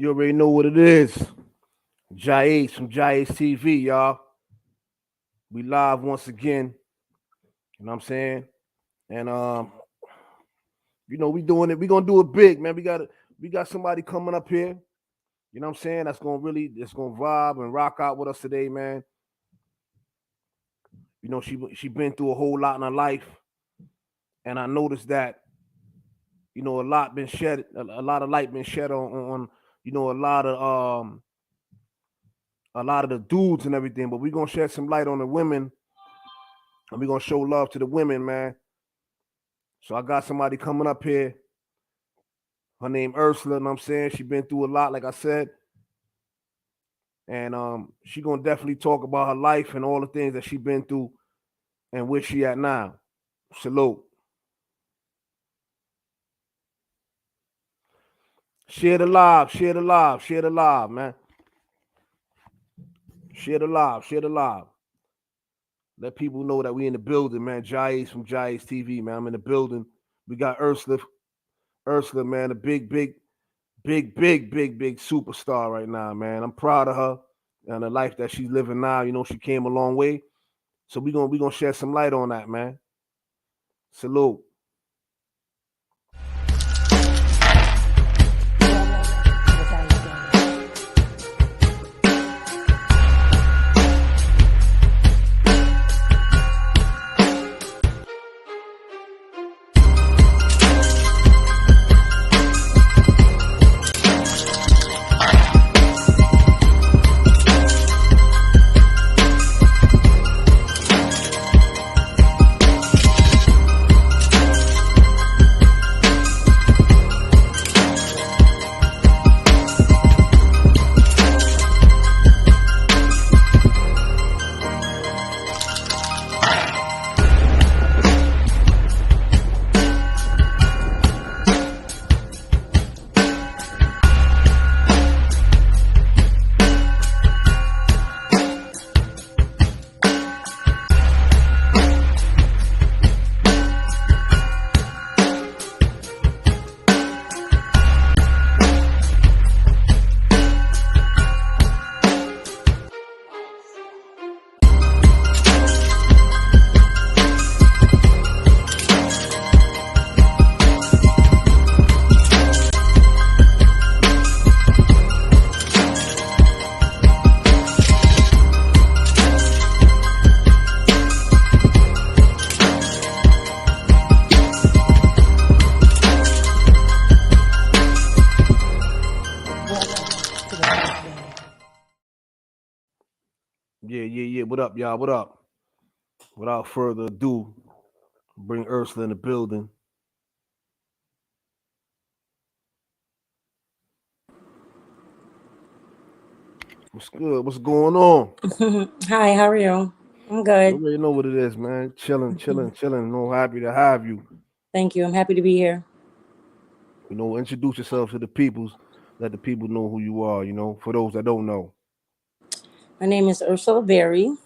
You already know what it is. JAH-ACE from JAH-ACE TV, y'all. We live once again. You know what I'm saying? And we doing it. We gonna do it big, man. We got somebody coming up here. You know what I'm saying? That's gonna vibe and rock out with us today, man. You know, she been through a whole lot in her life, and I noticed that a lot been shed, a lot of light been shed on a lot of the dudes and everything. But we're gonna shed some light on the women, and we're gonna show love to the women, man. So I got somebody coming up here. Her name Ursula, and I'm saying she been through a lot, like I said. And she gonna definitely talk about her life and all the things that she been through and where she at now. Salute. Share the live, share the live, share the live, man. Share the live, share the live. Let people know that we in the building, man. JAH-ACE from JAH-ACE TV, man. I'm in the building. We got Ursula, man, a big superstar right now, man. I'm proud of her and the life that she's living now. You know, she came a long way. So we gonna shed some light on that, man. Salute. Yeah. What up, y'all? What up? Without further ado, bring Ursula in the building. What's good? What's going on? Hi, how are you? I'm good. You already know what it is, man. Chilling. No, happy to have you. Thank you. I'm happy to be here. Introduce yourself to the peoples. Let the people know who you are. For those that don't know. My name is Ursula Berry.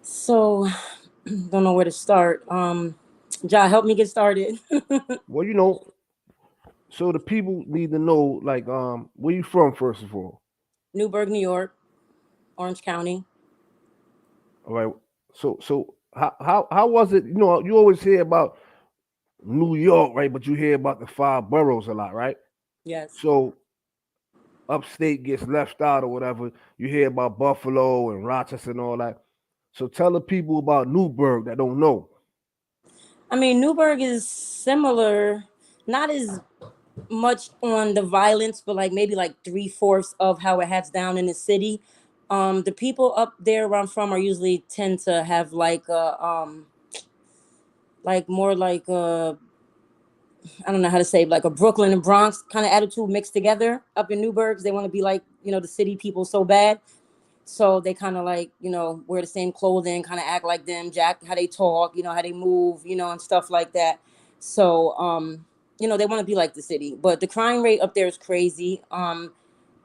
So, don't know where to start. Ja, help me get started. Well, so the people need to know, like, where you from, first of all. Newburgh, New York, Orange County. All right. So how was it? You always hear about New York, right? But you hear about the five boroughs a lot, right? Yes. So upstate gets left out or whatever. You hear about Buffalo and Rochester and all that. So tell the people about Newburgh that don't know. I mean, Newburgh is similar, not as much on the violence, but like maybe like 3/4 of how it has down in the city. The people up there where I'm from are usually tend to have like more like I don't know how to say, like a Brooklyn and Bronx kind of attitude mixed together up in Newburgh. They want to be like, the city people so bad. So they kind of like, wear the same clothing, kind of act like them, jack, how they talk, how they move, and stuff like that. So, they want to be like the city. But the crime rate up there is crazy.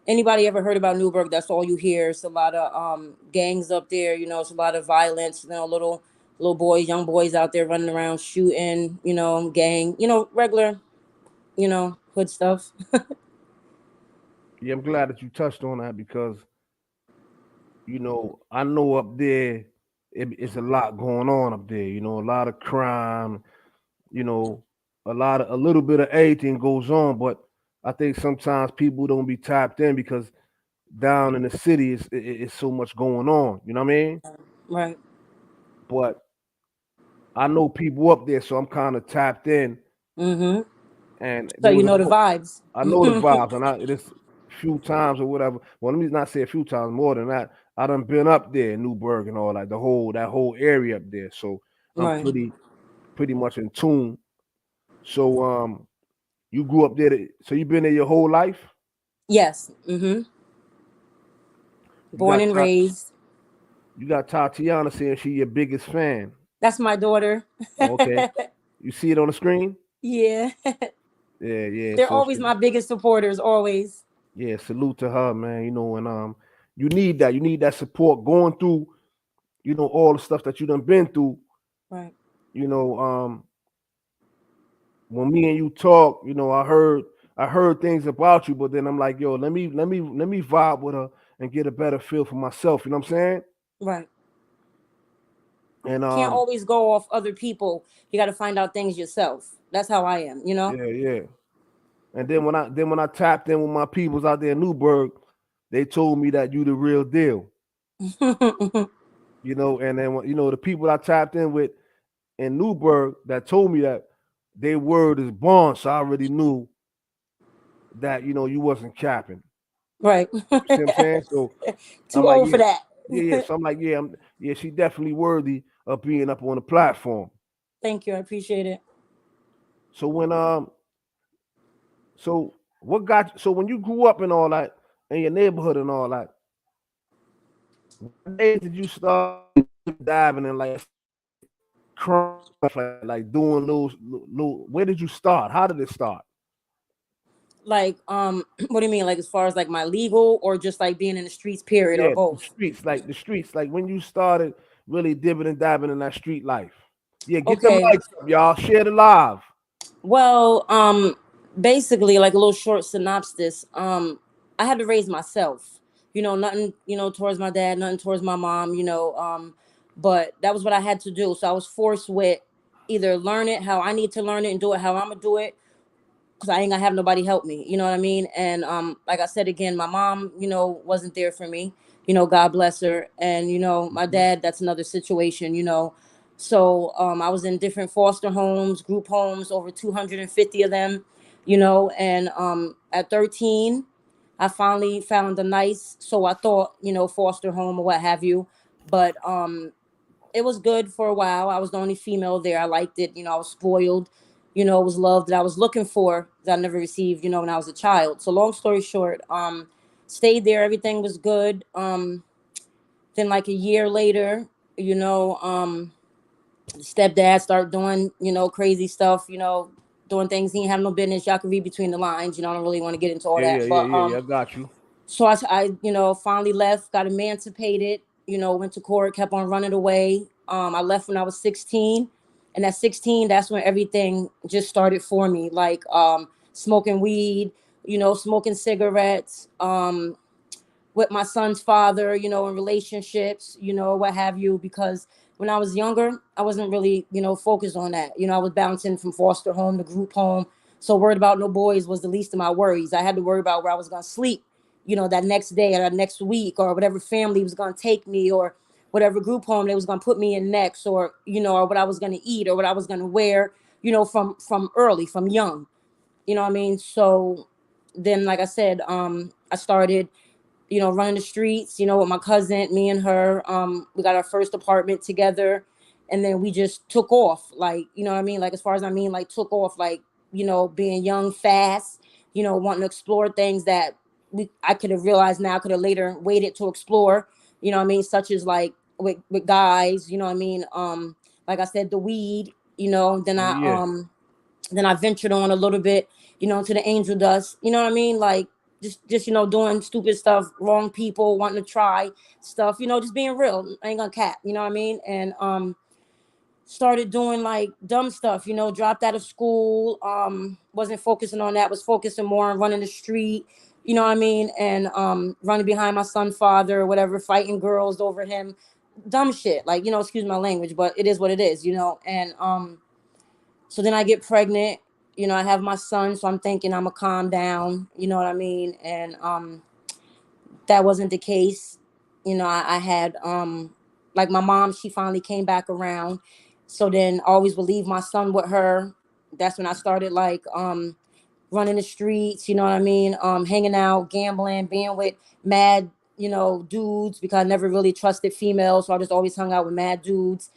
Anybody ever heard about Newburgh? That's all you hear. It's a lot of gangs up there. It's a lot of violence. Little boys, young boys out there running around shooting. Gang. Regular. Hood stuff. Yeah, I'm glad that you touched on that because I know up there it's a lot going on up there. A lot of crime. You know, a little bit of everything goes on, but I think sometimes people don't be tapped in because down in the city it's so much going on. You know what I mean? Right. But I know people up there, so I'm kind of tapped in, Mm-hmm. and So there you was a know the vibes. I know the vibes, and I this few times or whatever. Well, let me not say a few times, more than that. I done been up there in Newburgh and all that whole area up there. So I'm Right. pretty much in tune. So you grew up there, so you been there your whole life. Yes. Mm-hmm. You Born got and raised. you got Tatiana saying she your biggest fan. That's my daughter. Okay, you see it on the screen. Yeah. Yeah, yeah. They're So always my biggest supporters, always. yeah, salute to her, man. And you need that. You need that support going through, all the stuff that you done been through. Right. You know, when me and you talk, I heard things about you, but then I'm like, yo, let me vibe with her and get a better feel for myself. You know what I'm saying? Right. And Can't always go off other people. You got to find out things yourself. That's how I am, you know? yeah, yeah. And then when I tapped in with my peoples out there in Newburgh, they told me that you the real deal. And then the people I tapped in with in Newburgh that told me that their word is bond, so I already knew that you wasn't capping. Right. You see what I'm saying? So I'm Too like, old for yeah, that. yeah, yeah. So I'm like, yeah, she definitely worthy of being up on the platform. Thank you. I appreciate it. So so when you grew up and all that in your neighborhood and all that, what days did you start diving in like crime stuff like doing those little, where did you start? How did it start? Like, what do you mean? Like, as far as like my legal or just like being in the streets, period, or Yeah, both? the streets, like when you started really dipping and dabbing in that street life. Yeah, get the Okay. mics up, y'all. Share the live. Well, basically, like a little short synopsis. I had to raise myself. Nothing, towards my dad, nothing towards my mom. But that was what I had to do. So I was forced with either learn it how I need to learn it and do it how I'm gonna do it, because I ain't gonna have nobody help me. You know what I mean? And like I said again, my mom, wasn't there for me. God bless her. And my Mhm. dad, that's another situation. So I was in different foster homes, group homes, over 250 of them. And at 13, I finally found a nice, so I thought, foster home or what have you. But it was good for a while. I was the only female there. I liked it. I was spoiled. It was love that I was looking for that I never received, when I was a child. So long story short, stayed there. Everything was good. Then like a year later, stepdad started doing, crazy stuff, doing things he didn't have no business. Y'all can read between the lines. I don't really want to get into all Yeah, yeah, that. yeah, But yeah, yeah. I got you. so I finally left, got emancipated, went to court, kept on running away. I left when I was 16. And at 16, that's when everything just started for me. Like smoking weed, smoking cigarettes, with my son's father, in relationships, what have you, because when I was younger, I wasn't really, focused on that. I was bouncing from foster home to group home. So worried about no boys was the least of my worries. I had to worry about where I was going to sleep, that next day or that next week, or whatever family was going to take me, or whatever group home they was going to put me in next, or, or what I was going to eat or what I was going to wear, from young, what I mean? So then, like I said, I started running the streets, with my cousin, me and her. We got our first apartment together, and then we just took off. Like, what I mean? Like, as far as I mean, like, took off, like, being young, fast, wanting to explore things that I could have realized now, could have later waited to explore, what I mean? Such as like with guys, what I mean? Like I said, the weed, then Yeah, yeah, I ventured on a little bit, into the angel dust, what I mean? Like just doing stupid stuff, wrong people, wanting to try stuff, just being real. I ain't gonna cap, what I mean? And started doing like dumb stuff, dropped out of school, wasn't focusing on that, was focusing more on running the street, you know what I mean? And running behind my son's father or whatever, fighting girls over him, dumb shit. Like, you know, excuse my language, but it is what it is, you know. And so then I get pregnant, you know, I have my son, so I'm thinking I'm gonna calm down, you know what I mean? And that wasn't the case. You know, I had like my mom, she finally came back around. So then I always would leave my son with her. That's when I started like running the streets, you know what I mean? Hanging out, gambling, being with mad, you know, dudes because I never really trusted females. So I just always hung out with mad dudes.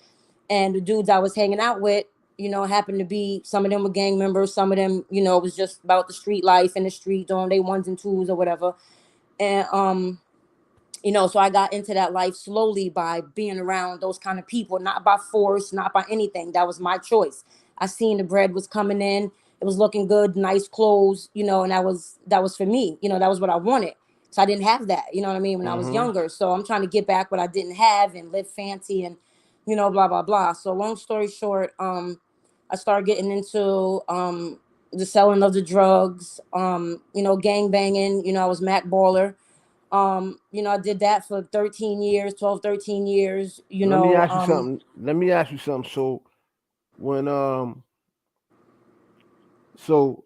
And the dudes I was hanging out with, you know, happened to be, some of them were gang members, some of them, you know, was just about the street life in the street, doing they ones and twos or whatever. And you know, so I got into that life slowly by being around those kind of people, not by force, not by anything. That was my choice. I seen the bread was coming in, it was looking good, nice clothes, you know, and that was for me, you know, that was what I wanted. So I didn't have that, you know what I mean, when I was Mm-hmm. younger. So I'm trying to get back what I didn't have and live fancy and, you know, blah blah blah. So long story short, I started getting into the selling of the drugs, you know, gang banging, you know, I was Mac baller. You know, I did that for 13 years, 12, 13 years, you Let me know. ask you something. Let me ask you something. So when so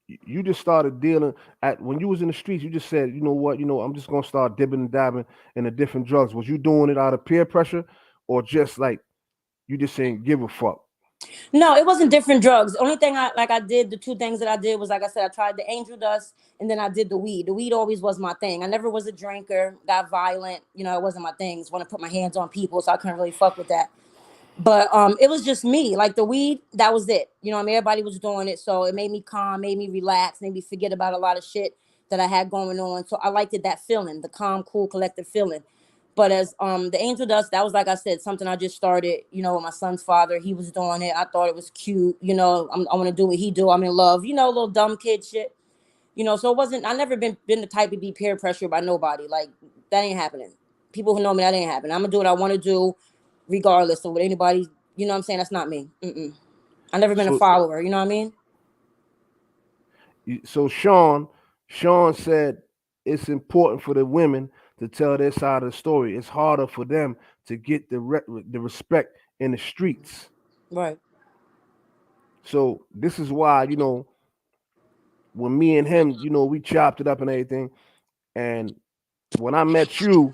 you just started dealing at when you was in the streets, you just said, you know what, I'm just gonna start dipping and dabbing in the different drugs. Was you doing it out of peer pressure or just like you just saying give a fuck? No, it wasn't different drugs. The only thing I did, the two things that I did was, like I said, I tried the angel dust and then I did the weed. The weed always was my thing. I never was a drinker, got violent, you know, it wasn't my thing. Just want to put my hands on people, so I couldn't really fuck with that. But it was just me. Like the weed, that was it. You know what I mean? Everybody was doing it. So it made me calm, made me relax, made me forget about a lot of shit that I had going on. So I liked it, that feeling, the calm, cool, collective feeling. But as the angel dust, that was, like I said, something I just started, you know, with my son's father. He was doing it. I thought it was cute. You know, I want to do what he do. I'm in love. You know, little dumb kid shit. You know, so it wasn't. I never been the type to be peer pressured by nobody. Like that ain't happening. People who know me, that ain't happening. I'm gonna do what I want to do, regardless of what anybody. You know what I'm saying? That's not me. Mm-mm. I never been a So follower. You know what I mean? so Sean said it's important for the women to tell their side of the story. It's harder for them to get the respect in the streets. Right. So this is why when me and him, we chopped it up and everything. And when I met you,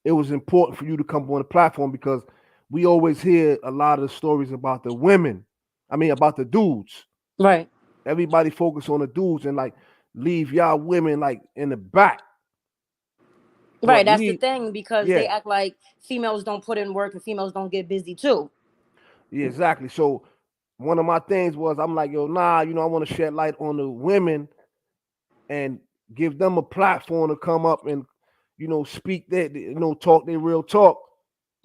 it was important for you to come on the platform because we always hear a lot of the stories about the women. I mean, about the dudes. Right. Everybody focus on the dudes and like leave y'all women like in the back. Right. But That's the me, thing, because yeah, they act like females don't put in work and females don't get busy too. yeah, exactly. So one of my things was I'm like, yo, nah, I want to shed light on the women and give them a platform to come up and speak that talk their real talk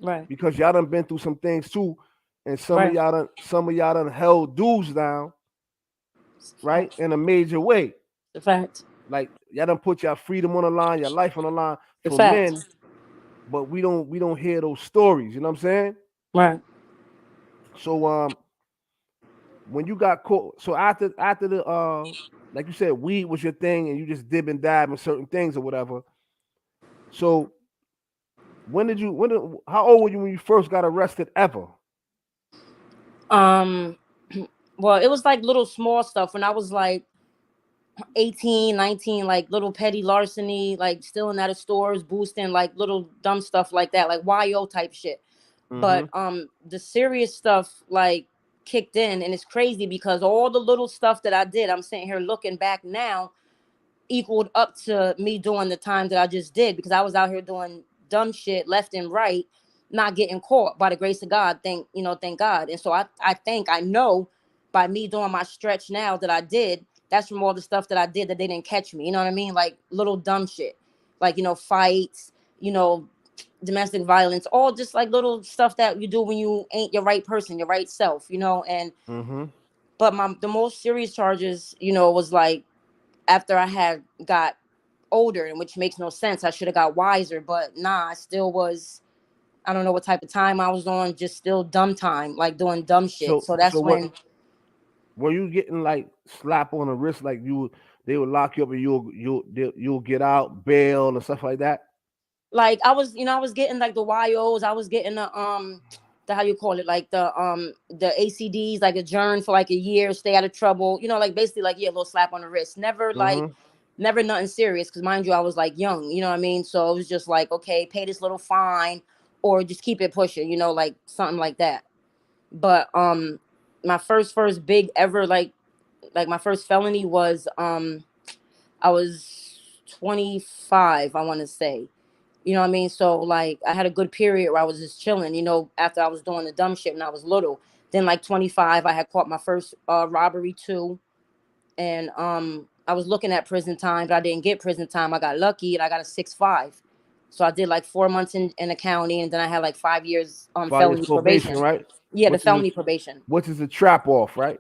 Right. because y'all done been through some things too, and Right. some of y'all done held dudes down, It's a right, fact. in a major way. It's a fact. Like y'all done put your freedom on the line, your life on the line It's for a fact. men, but we don't hear those stories. You know what I'm saying? Right. So when you got caught, so after the like you said, weed was your thing, and you just dib and dab in certain things or whatever. So how old were you when you first got arrested ever? Um. Well, it was like little small stuff when I was like 18, 19, like little petty larceny, like stealing out of stores, boosting, like little dumb stuff like that, like YO type shit. Mm-hmm. But the serious stuff like kicked in, and it's crazy because all the little stuff that I did, I'm sitting here looking back now, equaled up to me doing the time that I just did, because I was out here doing dumb shit left and right, not getting caught by the grace of God. Thank God. And so I know by me doing my stretch now that I did, that's from all the stuff that I did that they didn't catch me. You know what I mean? Like little dumb shit, like fights, domestic violence, all just like little stuff that you do when you ain't your right person, your right self. And Mm-hmm. but the most serious charges, was like after I had got older, and which makes no sense. I should have got wiser, but nah, I still was. I don't know what type of time I was on, just still dumb time, like doing dumb shit. So So so that's what when. were you getting like slap on the wrist like you they would lock you up and you'll get out bail and stuff like that. Like I was, I was getting like the YOs, I was getting the how you call it, like the ACDs, like adjourned for like a year, stay out of trouble, like basically like, yeah, a little slap on the wrist. Never like Mm-hmm. never nothing serious, because mind you, I was like young, you know what I mean? So it was just like, okay, pay this little fine or just keep it pushing, like something like that. But my first big ever like my first felony was I was 25, I want to say. You know what I mean? So like I had a good period where I was just chilling, after I was doing the dumb shit when I was little. Then like 25, I had caught my first robbery too. And I was looking at prison time, but I didn't get prison time. I got lucky and I got a 6.5. So I did like 4 months in the county, and then I had like 5 years 5 years felony probation, probation. right? Yeah, the Which is a, felony probation. which is a trap off, right?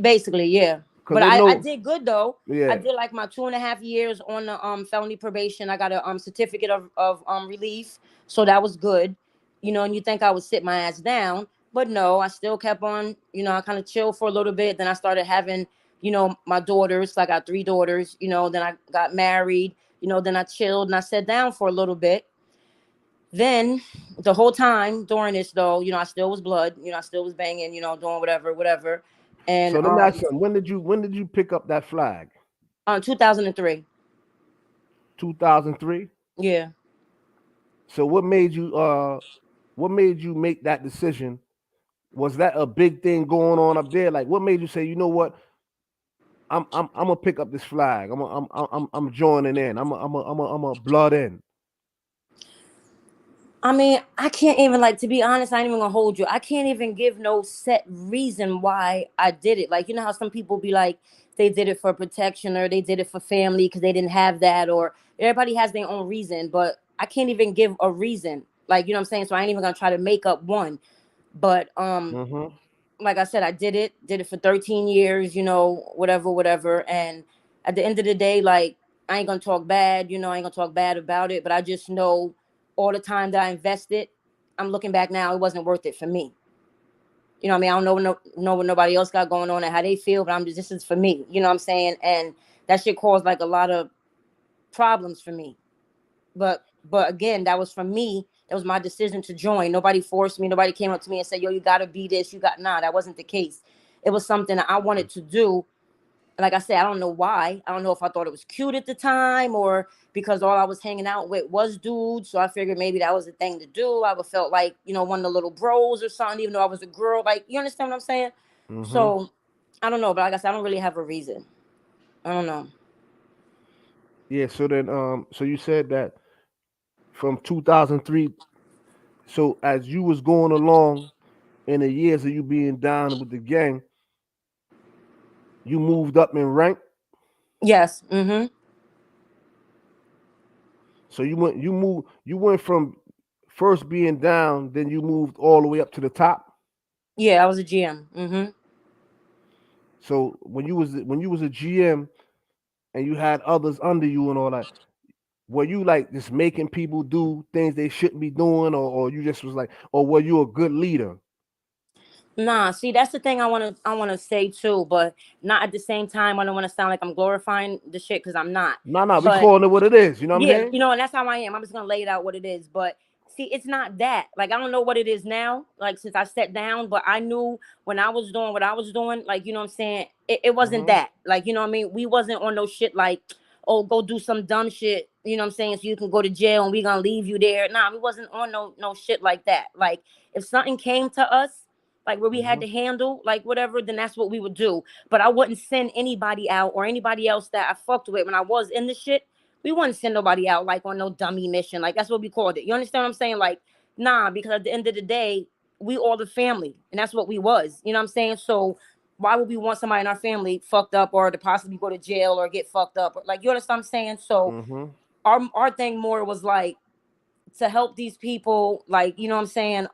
Basically, yeah. Because But they I know, did good though. I yeah. did like my 2.5 years on the felony probation. I got a certificate of relief. So that was good. And you think I would sit my ass down, but no, I still kept on, I kind of chilled for a little bit. Then I started having, my daughters. So I got 3 daughters, then I got married, then I chilled and I sat down for a little bit. Then the whole time during this though, I still was blood, I still was banging, doing whatever, whatever. And So let me ask you something. When did you pick up that flag? 2003. 2003. Yeah. So what made you make that decision? Was that a big thing going on up there? Like, what made you say, you know what, I'm gonna pick up this flag. I'm joining in. I'm a blood in. I mean, I can't even, like, to be honest, I ain't even gonna hold you. I can't even give no set reason why I did it. Like, you know how some people be like, they did it for protection or they did it for family because they didn't have that, or everybody has their own reason, but I can't even give a reason. Like, you know what I'm saying? So I ain't even gonna try to make up one. But Mm-hmm. like I said, I did it for 13 years, whatever, whatever. And at the end of the day, like, I ain't gonna talk bad, I ain't gonna talk bad about it, but I just know all the time that I invested, I'm looking back now, it wasn't worth it for me. You know what I mean? I don't know what nobody else got going on and how they feel, but I'm just, this is for me, you know what I'm saying? And that shit caused like a lot of problems for me. But again, that was from me. That was my decision to join. Nobody forced me. Nobody came up to me and said, "Yo, you gotta be this." Nah, that wasn't the case. It was something that I wanted to do. Like I said, I don't know why. I don't know if I thought it was cute at the time or because all I was hanging out with was dudes. So I figured maybe that was the thing to do. I would felt like, one of the little bros or something, even though I was a girl. Like, you understand what I'm saying? Mm-hmm. So I don't know, but like I said, I don't really have a reason. I don't know. Yeah. So then, so you said that from 2003. So as you was going along in the years of you being down with the gang, you moved up in rank. Yes. Mm-hmm. So you went from first being down, then you moved all the way up to the top. Yeah, I was a GM. Mm-hmm. So when you was a GM and you had others under you and all that, were you like just making people do things they shouldn't be doing, or you just was like, or were you a good leader? Nah, see, that's the thing I wanna say too, but not at the same time. I don't want to sound like I'm glorifying the shit because I'm not. No, we But calling it what it is. You know what I'm yeah, saying? and that's how I am. I'm just gonna lay it out what it is. But see, it's not that. Like, I don't know what it is now. Like, since I sat down, but I knew when I was doing what I was doing. Like, you know what I'm saying? It wasn't Mm-hmm. that. Like, you know what I mean? We wasn't on no shit like, oh, go do some dumb shit. You know what I'm saying? So you can go to jail and we gonna leave you there. Nah, we wasn't on no shit like that. Like, if something came to us, like where we had Mm-hmm. to handle, like whatever, then that's what we would do. But I wouldn't send anybody out or anybody else that I fucked with when I was in the shit. We wouldn't send nobody out like on no dummy mission. Like, that's what we called it. You understand what I'm saying? Like, nah, because at the end of the day, we all the family, and that's what we was. You know what I'm saying? So why would we want somebody in our family fucked up or to possibly go to jail or get fucked up? Like, you understand what I'm saying? So Mm-hmm. our thing more was like to help these people, like, you know what I'm saying,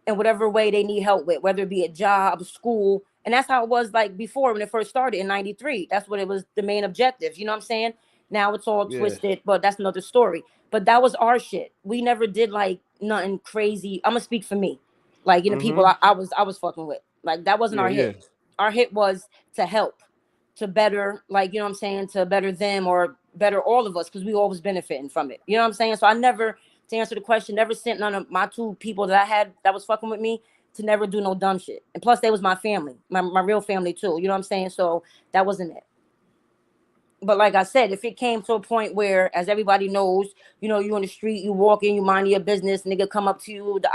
in whatever way they need help with, whether it be a job, school. And that's how it was like before when it first started in 93. That's what it was, the main objective, you know what I'm saying? Now it's all Yeah. twisted, but that's another story. But that was our shit. We never did like nothing crazy. I'm gonna speak for me. Like, people Mm-hmm. I was fucking with. Like, that wasn't Yeah. our Yeah. hit. Our hit was to help, to better, like, you know what I'm saying, to better them or better all of us, because we always benefiting from it. You know what I'm saying? So I never, to answer the question, never sent none of my 2 people that I had that was fucking with me to never do no dumb shit. And plus they was my family, my real family too. You know what I'm saying? So that wasn't it. But like I said, if it came to a point where, as everybody knows, you know, you on the street, you walking, you mind your business, nigga come up to you, the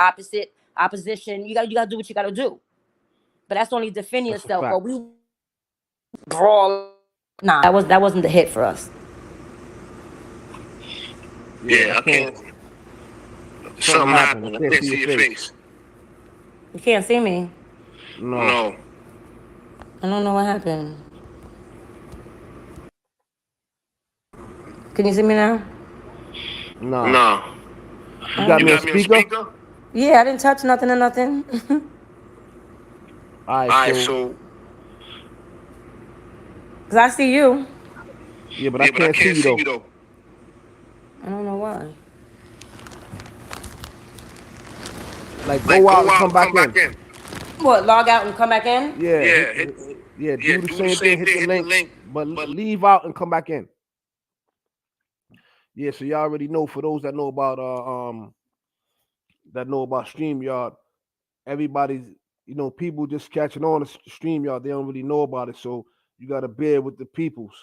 opposition, you gotta do what you gotta do. But that's only defend That's a yourself. fact. But we brawl. Nah, that wasn't the hit for us. Yeah, I can't. Something happened. I can't see your face. You can't see me. No. I don't know what happened. Can you see me now? No. You got You me on speaker? Yeah, I didn't touch nothing or nothing. All right, so Cause I see you. yeah, but I can't see you though. I don't know why. Like go out and come back in. What? Log out and come back in? Yeah, do the same thing. Hit the link, but leave out and come back in. Yeah, so y'all already know. For those that know about StreamYard, everybody's, you know, people just catching on to StreamYard. They don't really know about it, so you got to bear with the peoples.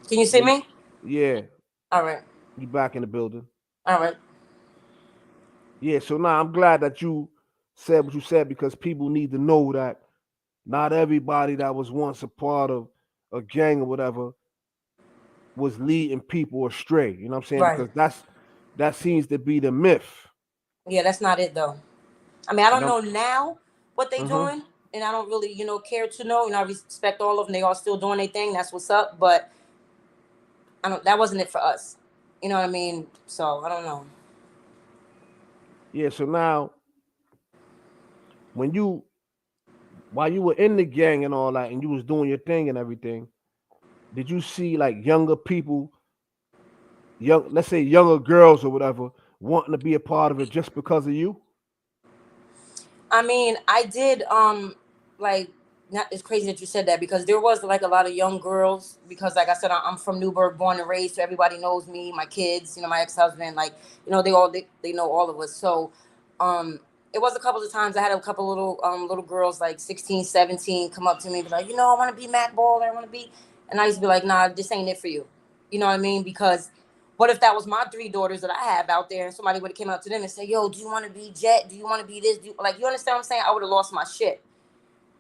Can you see me? Yeah. All right. You back in the building. All right. Yeah, so now I'm glad that you said what you said, because people need to know that not everybody that was once a part of a gang or whatever was leading people astray. You know what I'm saying? Right. Because that seems to be the myth. Yeah, that's not it though. I mean, I don't And know now what they doing, and I don't really, you know, care to know. And I respect all of them. They all still doing their thing. That's what's up. But I don't. That wasn't it for us. You know what I mean? So I don't know. Yeah, so now while you were in the gang and all that, and you was doing your thing and everything, did you see like younger people, let's say younger girls or whatever, wanting to be a part of it just because of you? I mean, I did like, not, it's crazy that you said that, because there was like a lot of young girls, because like I said, I'm from Newburgh, born and raised, so everybody knows me, my kids, you know, my ex-husband, like, you know, they know all of us. So it was a couple of times I had a couple little girls like 16, 17 come up to me and be like, you know, I want to be Mac Baller, I want to be, and I used to be like, nah, this ain't it for you. You know what I mean? Because what if that was my 3 daughters that I have out there, and somebody would have came up to them and said, yo, do you want to be Jet? Do you want to be this? Like, you understand what I'm saying? I would have lost my shit.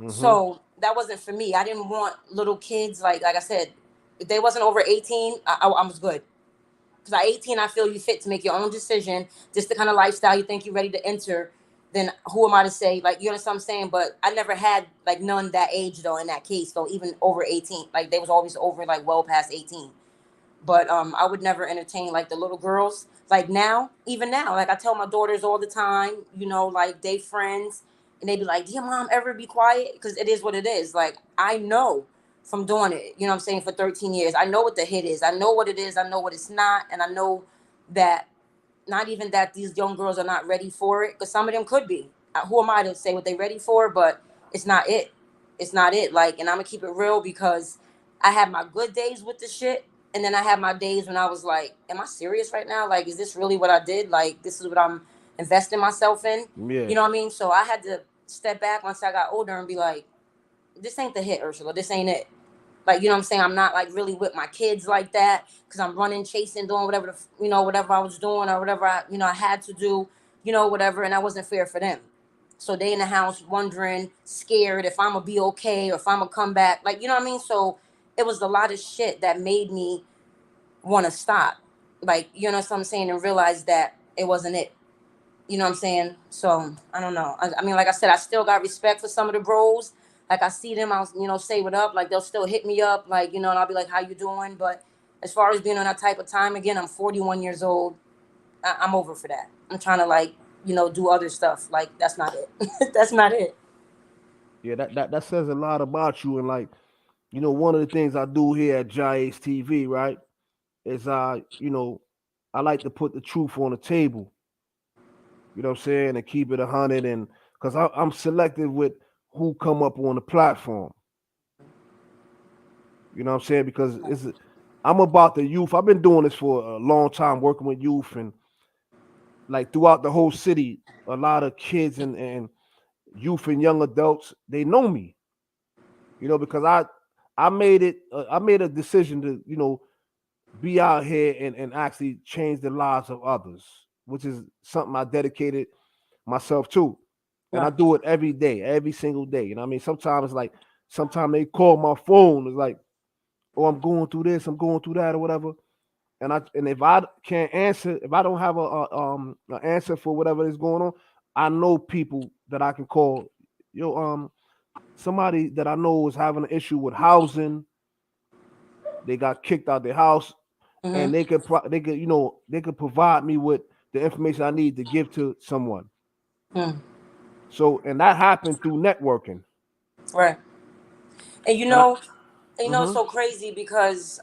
So that wasn't for me. I didn't want little kids. Like I said, if they wasn't over 18, I was good. Because at 18, I feel you fit to make your own decision. Just the kind of lifestyle you think you're ready to enter. Then who am I to say? Like, you understand what I'm saying? But I never had like none that age though. In that case, though, even over 18, like they was always over like well past 18. But I would never entertain like the little girls. Like now, even now, like I tell my daughters all the time, you know, like they friends, and they be like, "Do your mom ever be quiet?" Because it is what it is. Like I know from doing it, you know what I'm saying, for 13 years. I know what the hit is. I know what it is. I know what it's not, and I know that not even that these young girls are not ready for it, because some of them could be. Who am I to say what they ready for? But it's not it. It's not it. Like, and I'm gonna keep it real, because I had my good days with the shit, and then I had my days when I was like, am I serious right now? Like, is this really what I did? Like, this is what I'm investing myself in? Yeah. You know what I mean? So I had to step back once I got older and be like, this ain't the hit, Ursula. This ain't it. Like, you know what I'm saying? I'm not like really with my kids like that, because I'm running, chasing, doing whatever, you know, whatever I was doing or whatever I had to do, you know, whatever. And that wasn't fair for them. So they in the house wondering, scared if I'm going to be okay or if I'm going to come back. Like, you know what I mean? So it was a lot of shit that made me want to stop. Like, you know what I'm saying? And realize that it wasn't it. You know what I'm saying? So I don't know. I mean, like I said, I still got respect for some of the bros. Like I see them, I'll, you know, say what up. Like they'll still hit me up, like, you know, and I'll be like, how you doing? But as far as being on that type of time again, I'm 41 years old. I'm over for that. I'm trying to like, you know, do other stuff. Like that's not it. That's not it. Yeah, that says a lot about you. And like, you know, one of the things I do here at JAH-ACE TV, right, is you know, I like to put the truth on the table. You know what I'm saying, and keep it 100, and because I'm selective with who come up on the platform. You know what I'm saying? Because I'm about the youth. I've been doing this for a long time, working with youth and like throughout the whole city. A lot of kids and youth and young adults, they know me. Because I made it. I made a decision to be out here and actually change the lives of others, which is something I dedicated myself to. And I Right. do it every day, every single day. You know what I mean? Sometimes they call my phone. It's like, oh, I'm going through this, I'm going through that, or whatever. And if I can't answer, if I don't have an answer for whatever is going on, I know people that I can call. Somebody that I know is having an issue with housing. They got kicked out their house, Mm-hmm. and they could provide me with the information I need to give to someone. Mm. So, and that happened through networking. Right. And And I, it's mm-hmm, so crazy because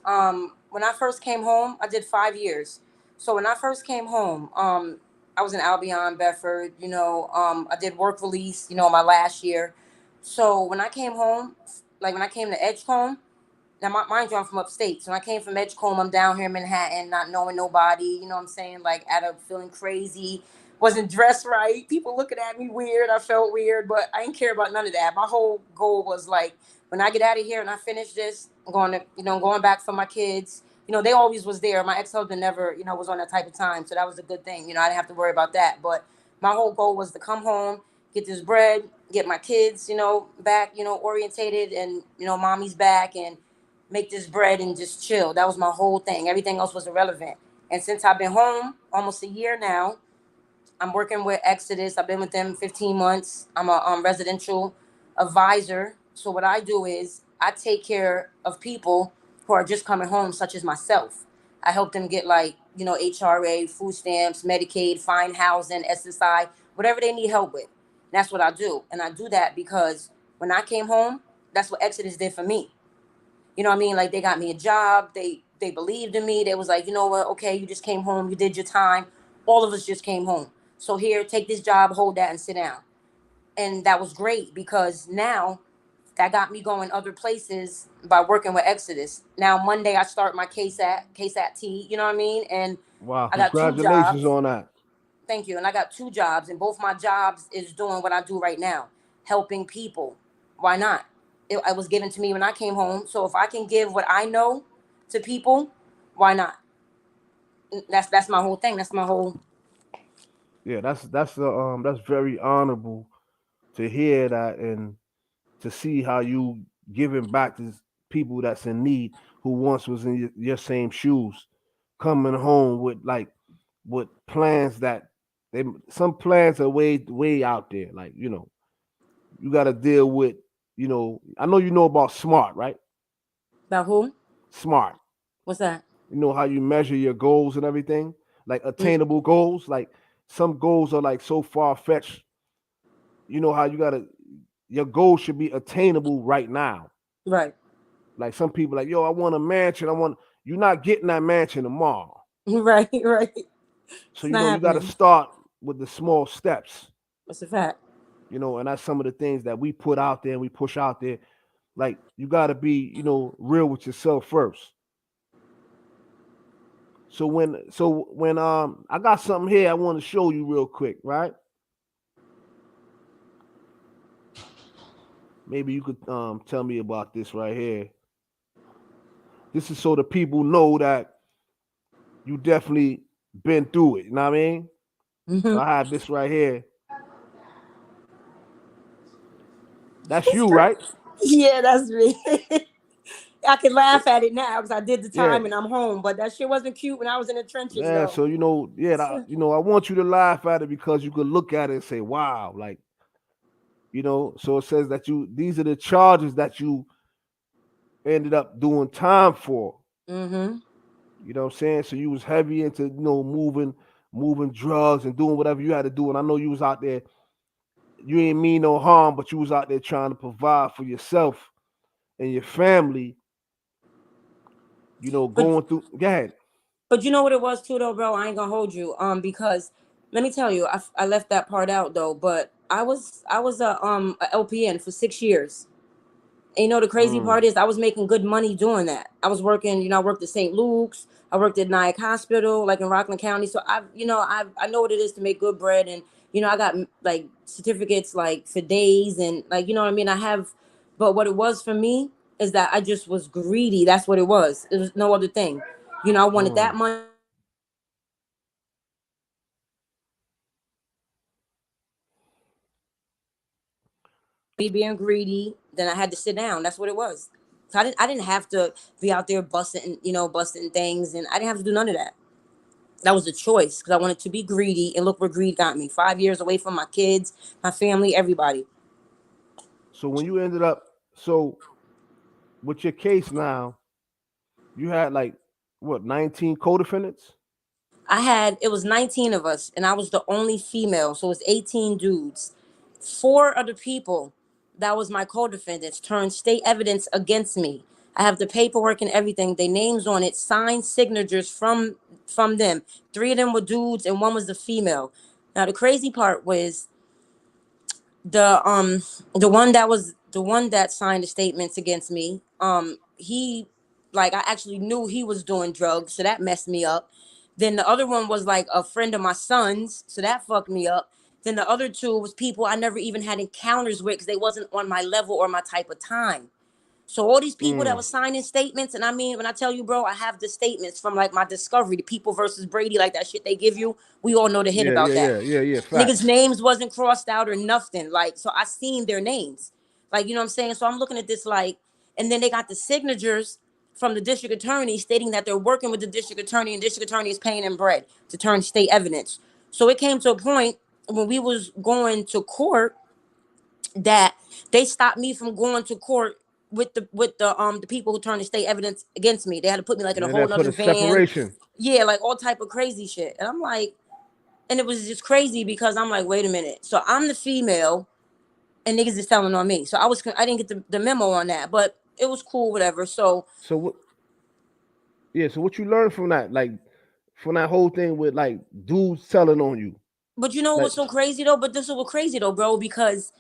when I first came home, I did 5 years. So when I first came home, I was in Albion, Bedford. I did work release. My last year. So when I came home, like when I came to Edgecombe. Now, mind you, I'm from upstate. So when I came from Edgecombe, I'm down here in Manhattan, not knowing nobody. You know what I'm saying? Like, out of feeling crazy, wasn't dressed right. People looking at me weird. I felt weird, but I didn't care about none of that. My whole goal was like, when I get out of here and I finish this, I'm going to, going back for my kids. They always was there. My ex-husband never, was on that type of time. So that was a good thing. I didn't have to worry about that. But my whole goal was to come home, get this bread, get my kids, back, orientated, and, mommy's back, and make this bread and just chill. That was my whole thing. Everything else was irrelevant. And since I've been home almost a year now, I'm working with Exodus. I've been with them 15 months. I'm a residential advisor. So what I do is I take care of people who are just coming home, such as myself. I help them get like, HRA, food stamps, Medicaid, find housing, SSI, whatever they need help with. That's what I do. And I do that because when I came home, that's what Exodus did for me. You know what I mean? Like, they got me a job. They believed in me. They was like, you know what? Okay, you just came home. You did your time. All of us just came home. So here, take this job, hold that, and sit down. And that was great because now that got me going other places by working with Exodus. Now Monday I start my case at T. You know what I mean? And wow, I got two congratulations jobs. on that. Thank you. And I got two jobs, and both my jobs is doing what I do right now, helping people. Why not? It was given to me when I came home. So if I can give what I know to people, why not? That's my whole thing. That's my whole. Yeah, that's very honorable to hear that and to see how you giving back to people that's in need who once was in your same shoes, coming home with plans that they some plans are way out there. Like you got to deal with. I know you know about SMART, right? About who? SMART. What's that? You know how you measure your goals and everything, like attainable goals. Like some goals are like so far fetched. You know how your goal should be attainable right now. Right. Like some people like, yo, I want a mansion. You're not getting that mansion tomorrow. Right. Right. So It's not you got to happening. start with the small steps. What's the fact? And that's some of the things that we put out there and we push out there. Like you got to be, real with yourself first. So when I got something here I want to show you real quick, right? Maybe you could tell me about this right here. This is so the people know that you definitely been through it. You know what I mean? So Hmm. I have this right here. That's you, right? Yeah, that's me. I can laugh at it now because I did the Yeah. time and I'm home, but that shit wasn't cute when I was in the trenches, Yeah. though. So I want you to laugh at it because you could look at it and say, "Wow!" Like So it says that these are the charges that you ended up doing time for. Mm-hmm. You know what I'm saying? So you was heavy into moving drugs and doing whatever you had to do. And I know you was out there. You ain't mean no harm, but you was out there trying to provide for yourself and your family. But Going through. Go ahead. but you know what it was too, though, bro. I ain't gonna hold you. Because let me tell you, I left that part out though. But I was a LPN for 6 years. And you know, the crazy part is I was making good money doing that. I was working, you know, I worked at St. Luke's, I worked at Nyack Hospital, like in Rockland County. So I know what it is to make good bread. And, you know, I got like certificates like for days and like, you know what I mean? But what it was for me is that I just was greedy. That's what it was. It was no other thing. You know, I wanted that money. Me being greedy, then I had to sit down. That's what it was. So I didn't have to be out there busting things, and I didn't have to do none of that. That was a choice because I wanted to be greedy, and look where greed got me. 5 years away from my kids, my family, everybody. So when you ended up, so with your case now, you had like what 19 co-defendants? It was 19 of us, and I was the only female, so it was 18 dudes. Four other people that was my co-defendants turned state evidence against me. I have the paperwork and everything, their names on it, signed signatures from them. Three of them were dudes and one was a female. Now the crazy part was the one that signed the statements against me, he, like, I actually knew he was doing drugs, so that messed me up. Then the other one was like a friend of my son's, so that fucked me up. Then the other two was people I never even had encounters with because they wasn't on my level or my type of time. So all these people that were signing statements, and I mean, when I tell you, bro, I have the statements from like my discovery, the People versus Brady, like that shit they give you. We all know the hit Yeah, about yeah, that. yeah, yeah, yeah. Niggas' Facts. names wasn't crossed out or nothing. Like, so I seen their names. Like, you know what I'm saying? So I'm looking at this like, and then they got the signatures from the district attorney stating that they're working with the district attorney and district attorney is paying them bread to turn state evidence. So it came to a point when we was going to court that they stopped me from going to court with the people who turned the state evidence against me. They had to put me like in a Yeah, whole that put nother a van. separation. Yeah, like all type of crazy shit. And I'm like, and it was just crazy because I'm like, wait a minute. So I'm the female and niggas is telling on me. So I didn't get the memo on that, but it was cool, whatever. So, So what? Yeah. So what you learned from that, like from that whole thing with like dudes telling on you, but you know like what's so crazy though? But this is what crazy though, bro, because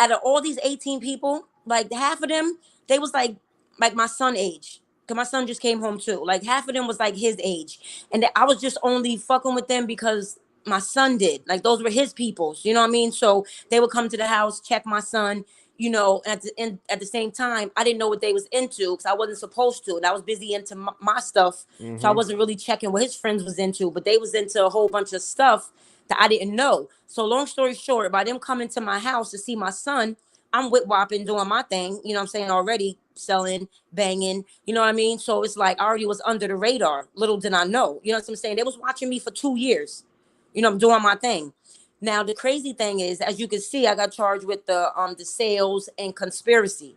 out of all these 18 people, like half of them, they was like my son age. Cause my son just came home too. Like half of them was like his age. And I was just only fucking with them because my son did. Like those were his peoples. You know what I mean? So they would come to the house, check my son, you know, and at the same time, I didn't know what they was into because I wasn't supposed to. And I was busy into my stuff. So I wasn't really checking what his friends was into, but they was into a whole bunch of stuff that I didn't know. So long story short, by them coming to my house to see my son, I'm whip whopping doing my thing, you know what I'm saying, already selling, banging, you know what I mean? So it's like I already was under the radar. Little did I know. You know what I'm saying? They was watching me for 2 years. You know, I'm doing my thing. Now the crazy thing is, as you can see, I got charged with the sales and conspiracy.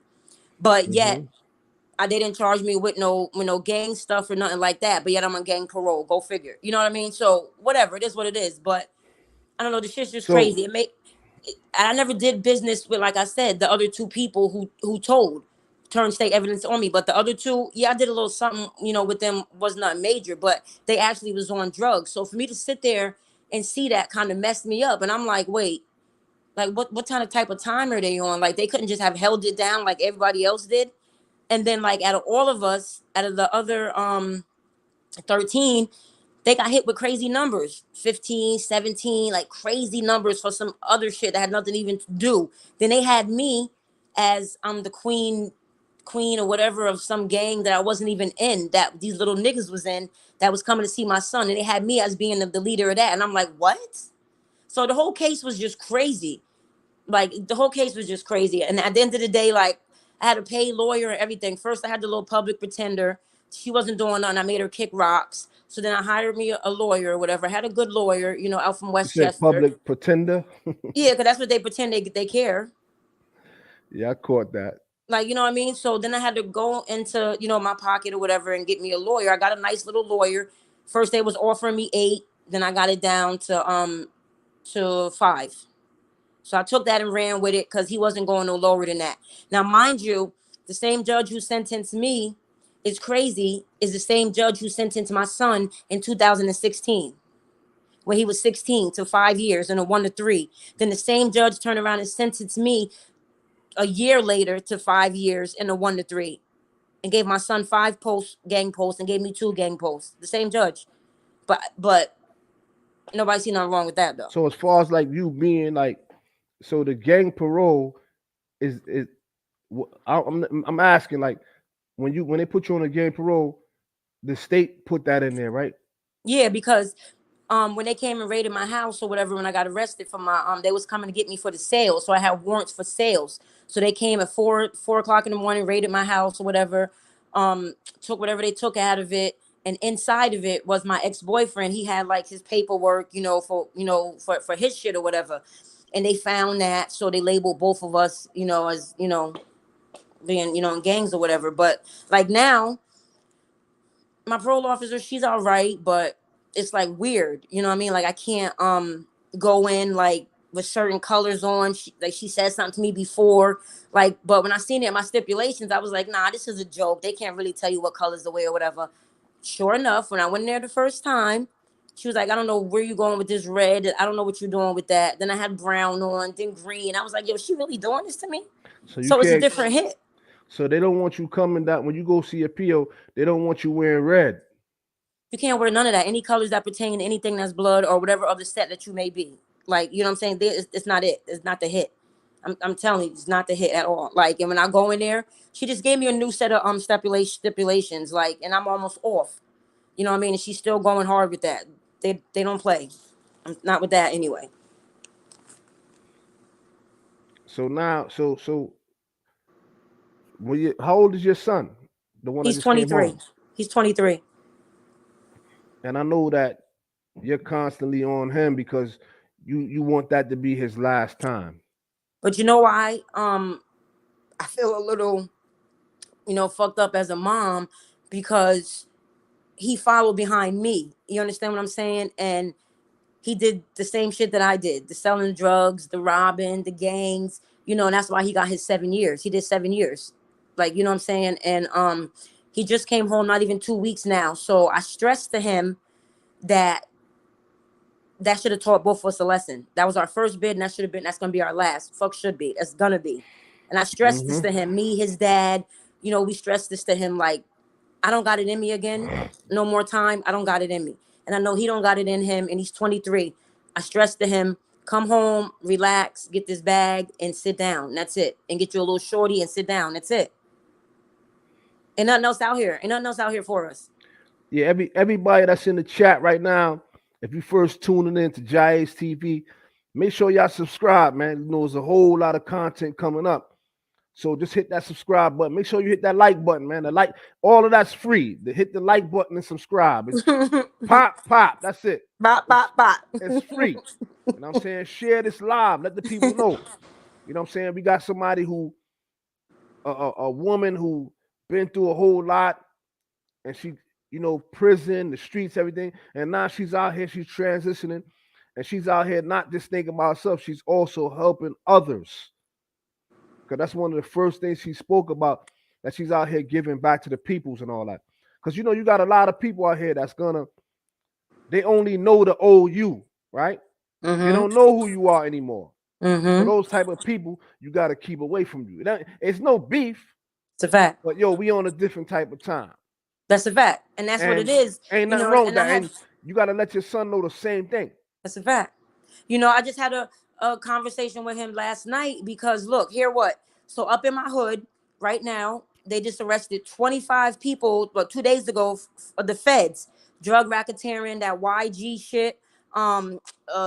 But yet they didn't charge me with no gang stuff or nothing like that. But yet I'm on gang parole. Go figure. You know what I mean? So whatever, it is what it is. But I don't know. The shit's just so crazy. I never did business with, like I said, the other two people who told turned state evidence on me. But the other two, yeah, I did a little something, you know, with them, was not major, but they actually was on drugs. So for me to sit there and see that kind of messed me up. And I'm like, wait, like what kind of type of time are they on? Like they couldn't just have held it down like everybody else did. And then like out of all of us, out of the other 13, they got hit with crazy numbers, 15, 17, like crazy numbers for some other shit that had nothing even to do. Then they had me as the queen or whatever of some gang that I wasn't even in, that these little niggas was in, that was coming to see my son, and they had me as being the leader of that. And I'm like, what? So the whole case was just crazy. Like the whole case was just crazy. And at the end of the day, like I had a paid lawyer and everything. First, I had the little public pretender. She wasn't doing nothing. I made her kick rocks. So then I hired me a lawyer or whatever. I had a good lawyer, you know, out from you said Westchester. public pretender. Yeah, because that's what they pretend they care. Yeah, I caught that. Like, you know what I mean? So then I had to go into, you know, my pocket or whatever and get me a lawyer. I got a nice little lawyer. First they was offering me 8. Then I got it down to 5. So I took that and ran with it because he wasn't going no lower than that. Now, mind you, the same judge who sentenced me is crazy, is the same judge who sentenced my son in 2016 when he was 16 to 5 years and a 1 to 3. Then the same judge turned around and sentenced me a year later to 5 years and a 1 to 3, and gave my son 5 gang posts, and gave me 2 gang posts. The same judge, but nobody see nothing wrong with that though. So as far as like you being like, so the gang parole is I'm asking like when they put you on a gang parole, the state put that in there, right? Yeah, because when they came and raided my house or whatever, when I got arrested for my they was coming to get me for the sales, so I had warrants for sales. So they came at 4 o'clock in the morning, raided my house or whatever, took whatever they took out of it, and inside of it was my ex-boyfriend. He had like his paperwork, for his shit or whatever, and they found that, so they labeled both of us, as being in gangs or whatever. But like now, my parole officer, she's all right, but it's like weird, you know what I mean? Like I can't go in like with certain colors on. She said something to me before, like, but when I seen it in my stipulations, I was like, nah, this is a joke. They can't really tell you what colors to wear or whatever. Sure enough, when I went in there the first time, she was like, I don't know where you going with this red. I don't know what you're doing with that. Then I had brown on, then green. I was like, yo, she really doing this to me? So you So it's a can't. different hit. So they don't want you coming down when you go see a PO. They don't want you wearing red. You can't wear none of that. Any colors that pertain to anything that's blood or whatever other set that you may be. Like, you know what I'm saying? It's not it. It's not the hit. I'm telling you, it's not the hit at all. Like, and when I go in there, she just gave me a new set of stipulations. Like, and I'm almost off. You know what I mean? And she's still going hard with that. They don't play. I'm not with that anyway. So now, so how old is your son? The one that He's just came 23. home. He's 23. And I know that you're constantly on him because you want that to be his last time. But you know why? I feel a little, fucked up as a mom because he followed behind me. You understand what I'm saying? And he did the same shit that I did, the selling drugs, the robbing, the gangs, and that's why he got his 7 years. He did 7 years. Like, you know what I'm saying? And he just came home not even 2 weeks now. So I stressed to him that should have taught both of us a lesson. That was our first bid, and that's gonna be our last. Fuck should be. That's gonna be. And I stressed this to him, me, his dad, we stressed this to him like, I don't got it in me again. No more time. I don't got it in me. And I know he don't got it in him, and he's 23. I stressed to him, come home, relax, get this bag, and sit down. That's it. And get you a little shorty and sit down. That's it. Ain't nothing else out here. Ain't nothing else out here for us. Yeah, everybody that's in the chat right now, if you first tuning in to JAH-ACE TV, make sure y'all subscribe, man. There's a whole lot of content coming up. So just hit that subscribe button. Make sure you hit that like button, man. The like, all of that's free. Hit the like button and subscribe. It's pop. That's it. Bop. It's free. You know what I'm saying? Share this live. Let the people know. You know what I'm saying? We got somebody who, a woman who been through a whole lot, and she, prison, the streets, everything. And now she's out here, she's transitioning, and she's out here not just thinking about herself, she's also helping others. Because that's one of the first things she spoke about, that she's out here giving back to the peoples and all that. Because, you got a lot of people out here that's they only know the old you, right? Mm-hmm. They don't know who you are anymore. Mm-hmm. So those type of people, you got to keep away from you. It's no beef. It's a fact. But, we on a different type of time. That's a fact. And that's what it is. Ain't nothing wrong with that. And you got to let your son know the same thing. That's a fact. I just had a conversation with him last night because, look, hear what? So up in my hood right now, they just arrested 25 people, 2 days ago, the feds, drug racketeering, that YG shit,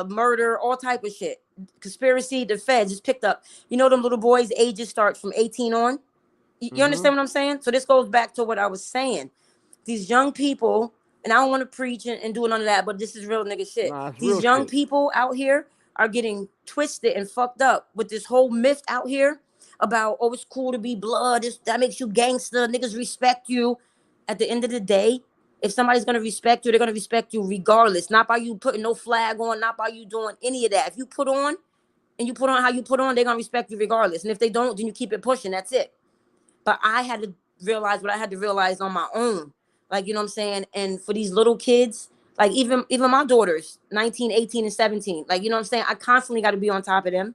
murder, all type of shit, conspiracy. The feds just picked up. Them little boys' ages start from 18 on. You understand what I'm saying? So this goes back to what I was saying. These young people, and I don't want to preach and do none of that, but this is real nigga shit. These young people out here are getting twisted and fucked up with this whole myth out here about, oh, it's cool to be blood. That makes you gangster. Niggas respect you. At the end of the day, if somebody's going to respect you, they're going to respect you regardless. Not by you putting no flag on, not by you doing any of that. If you put on and you put on how you put on, they're going to respect you regardless. And if they don't, then you keep it pushing. That's it. But I had to realize what I had to realize on my own. Like, you know what I'm saying? And for these little kids, like even my daughters, 19, 18, and 17, like, you know what I'm saying? I constantly got to be on top of them.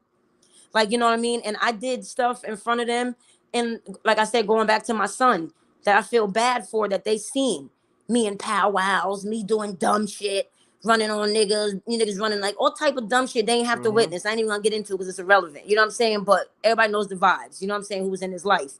Like, you know what I mean? And I did stuff in front of them. And like I said, going back to my son, that I feel bad for, that they seen me in powwows, me doing dumb shit, running on niggas, you niggas running like all type of dumb shit they ain't have to witness. I ain't even gonna get into it because it's irrelevant. You know what I'm saying? But everybody knows the vibes. You know what I'm saying? Who was in his life.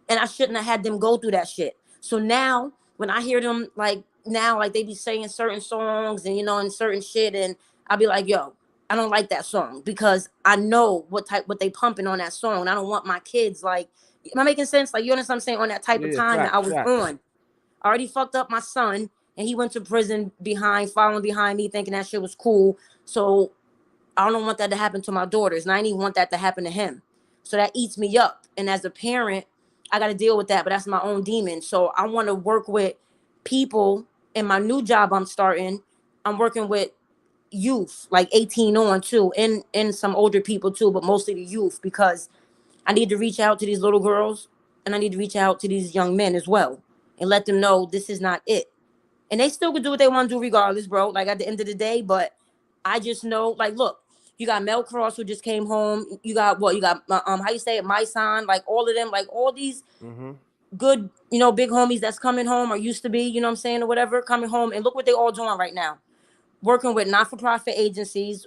And I shouldn't have had them go through that shit. So now when I hear them like now, like they be saying certain songs and, you know, and certain shit, and I'll be like, yo, I don't like that song because I know what they pumping on that song. And I don't want my kids like, am I making sense? Like, you understand what I'm saying? On that type of time that I was on. I already fucked up my son and he went to prison following behind me, thinking that shit was cool. So I don't want that to happen to my daughters. And I didn't even want that to happen to him. So that eats me up. And as a parent, I got to deal with that. But that's my own demon. So I want to work with people. In my new job I'm starting, I'm working with youth, like 18 on too, and some older people too, but mostly the youth, because I need to reach out to these little girls and I need to reach out to these young men as well and let them know this is not it. And they still can do what they want to do regardless, bro. Like at the end of the day, but I just know, like, look, you got Mel Cross who just came home. You got what? You got how you say it, my son, like all of them, like all these good, you know, big homies that's coming home or used to be, you know what I'm saying, or whatever, coming home, and look what they all doing right now. Working with not-for-profit agencies,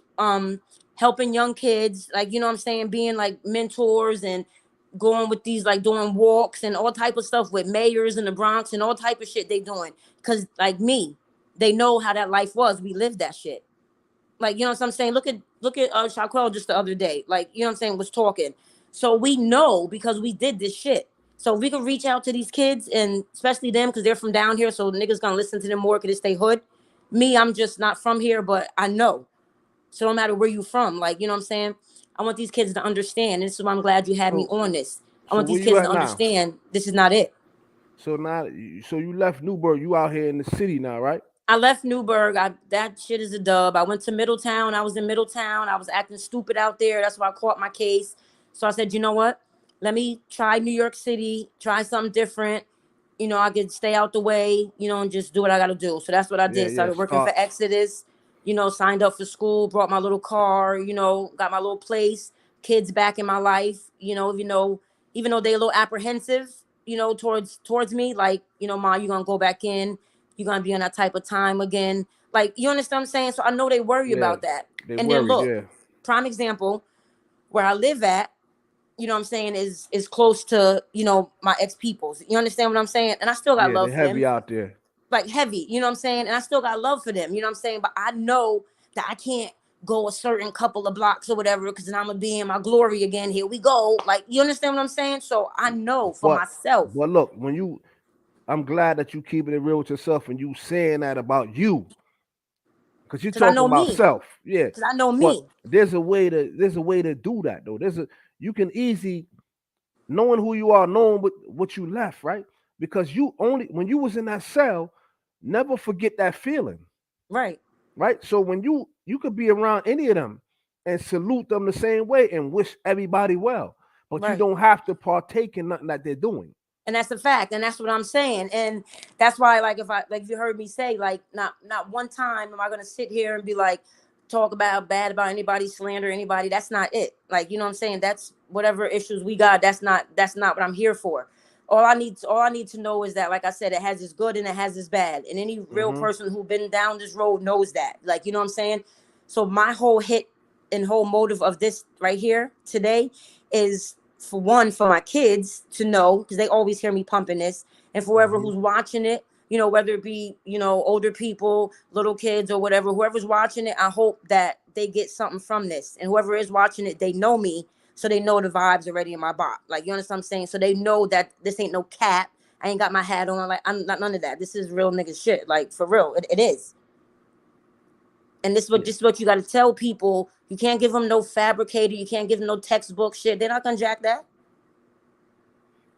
helping young kids, like, you know what I'm saying, being like mentors and going with these, like doing walks and all type of stuff with mayors in the Bronx and all type of shit they doing. Cause like me, they know how that life was. We lived that shit. Like, you know what I'm saying? Look at Shaquille just the other day. Like, you know what I'm saying, was talking. So we know because we did this shit. So we can reach out to these kids and especially them because they're from down here. So niggas gonna listen to them more because they hood. Me, I'm just not from here, but I know. So no matter where you from, like, you know what I'm saying? I want these kids to understand. And this is why I'm glad you had me on this. I want these kids to understand this is not it. So now, so you left Newburgh. You out here in the city now, right? I left Newburgh. That shit is a dub. I went to Middletown. I was in Middletown. I was acting stupid out there. That's why I caught my case. So I said, you know what? Let me try New York City, try something different. You know, I could stay out the way, you know, and just do what I got to do. So that's what I did. Started working for Exodus, you know, signed up for school, brought my little car, you know, got my little place, kids back in my life, you know, even though they're a little apprehensive, you know, towards me, like, you know, Ma, you're going to go back in. You're going to be on that type of time again. Like, you understand what I'm saying? So I know they worry about that. And then look, prime example, where I live at, you know what I'm saying, is close to, you know, my ex-peoples. You understand what I'm saying? And I still got love for them. Heavy out there. Like heavy, you know what I'm saying? And I still got love for them, you know what I'm saying? But I know that I can't go a certain couple of blocks or whatever because then I'm going to be in my glory again. Here we go. Like, you understand what I'm saying? So I know for myself. But look, I'm glad that you keeping it real with yourself and you saying that about you. Because you're talking about self. Yeah. Because I know me. But there's a way to do that though. You can easily, knowing who you are, knowing what you left, right? Because you only, when you was in that cell, never forget that feeling. Right. Right. So when you could be around any of them and salute them the same way and wish everybody well, but you don't have to partake in nothing that they're doing. And that's a fact, and that's what I'm saying, and that's why, like, if you heard me say, like, not one time am I gonna sit here and be like, talk bad about anybody, slander anybody. That's not it. Like, you know what I'm saying? That's whatever issues we got. That's not what I'm here for. All I need to know is that, like I said, it has its good and it has its bad, and any real person who's been down this road knows that. Like, you know what I'm saying? So my whole hit and whole motive of this right here today is, for one, for my kids to know, because they always hear me pumping this, and for whoever who's watching it, you know, whether it be, you know, older people, little kids or whatever, whoever's watching it, I hope that they get something from this. And whoever is watching it, they know me, so they know the vibes already in my bot. Like, you understand what I'm saying? So they know that this ain't no cap. I ain't got my hat on. Like, I'm not none of that. This is real nigga shit. Like, for real, it is. And this is what you got to tell people. You can't give them no fabricated. You can't give them no textbook shit. They're not going to jack that.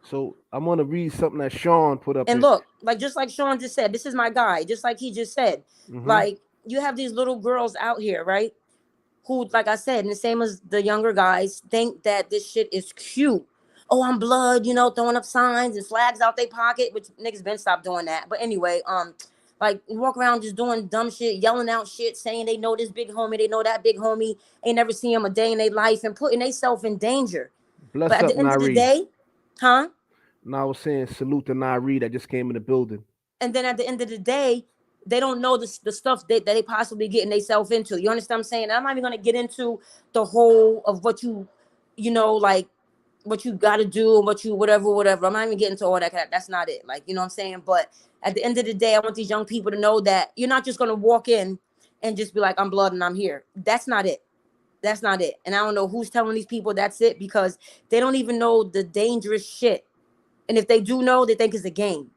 So I'm going to read something that Sean put up. And look, like, just like Sean just said, this is my guy. Just like he just said, like, you have these little girls out here, right? Who, like I said, and the same as the younger guys, think that this shit is cute. Oh, I'm blood, you know, throwing up signs and flags out their pocket, which niggas been stopped doing that. But anyway, Like walk around just doing dumb shit, yelling out shit, saying they know this big homie, they know that big homie, ain't never seen him a day in their life, and putting themselves in danger. Bless But at up, the end of the Nari. day, huh? And I was saying salute to Nari that just came in the building. And then at the end of the day, they don't know the stuff that they possibly getting themselves into. You understand what I'm saying? I'm not even gonna get into the whole of what you know, like what you got to do and what you whatever. I'm not even getting to all that. That's not it. Like, you know what I'm saying? But at the end of the day, I want these young people to know that you're not just gonna walk in and just be like, I'm blood and I'm here. That's not it. That's not it. And I don't know who's telling these people that's it, because they don't even know the dangerous shit. And if they do know, they think it's a game.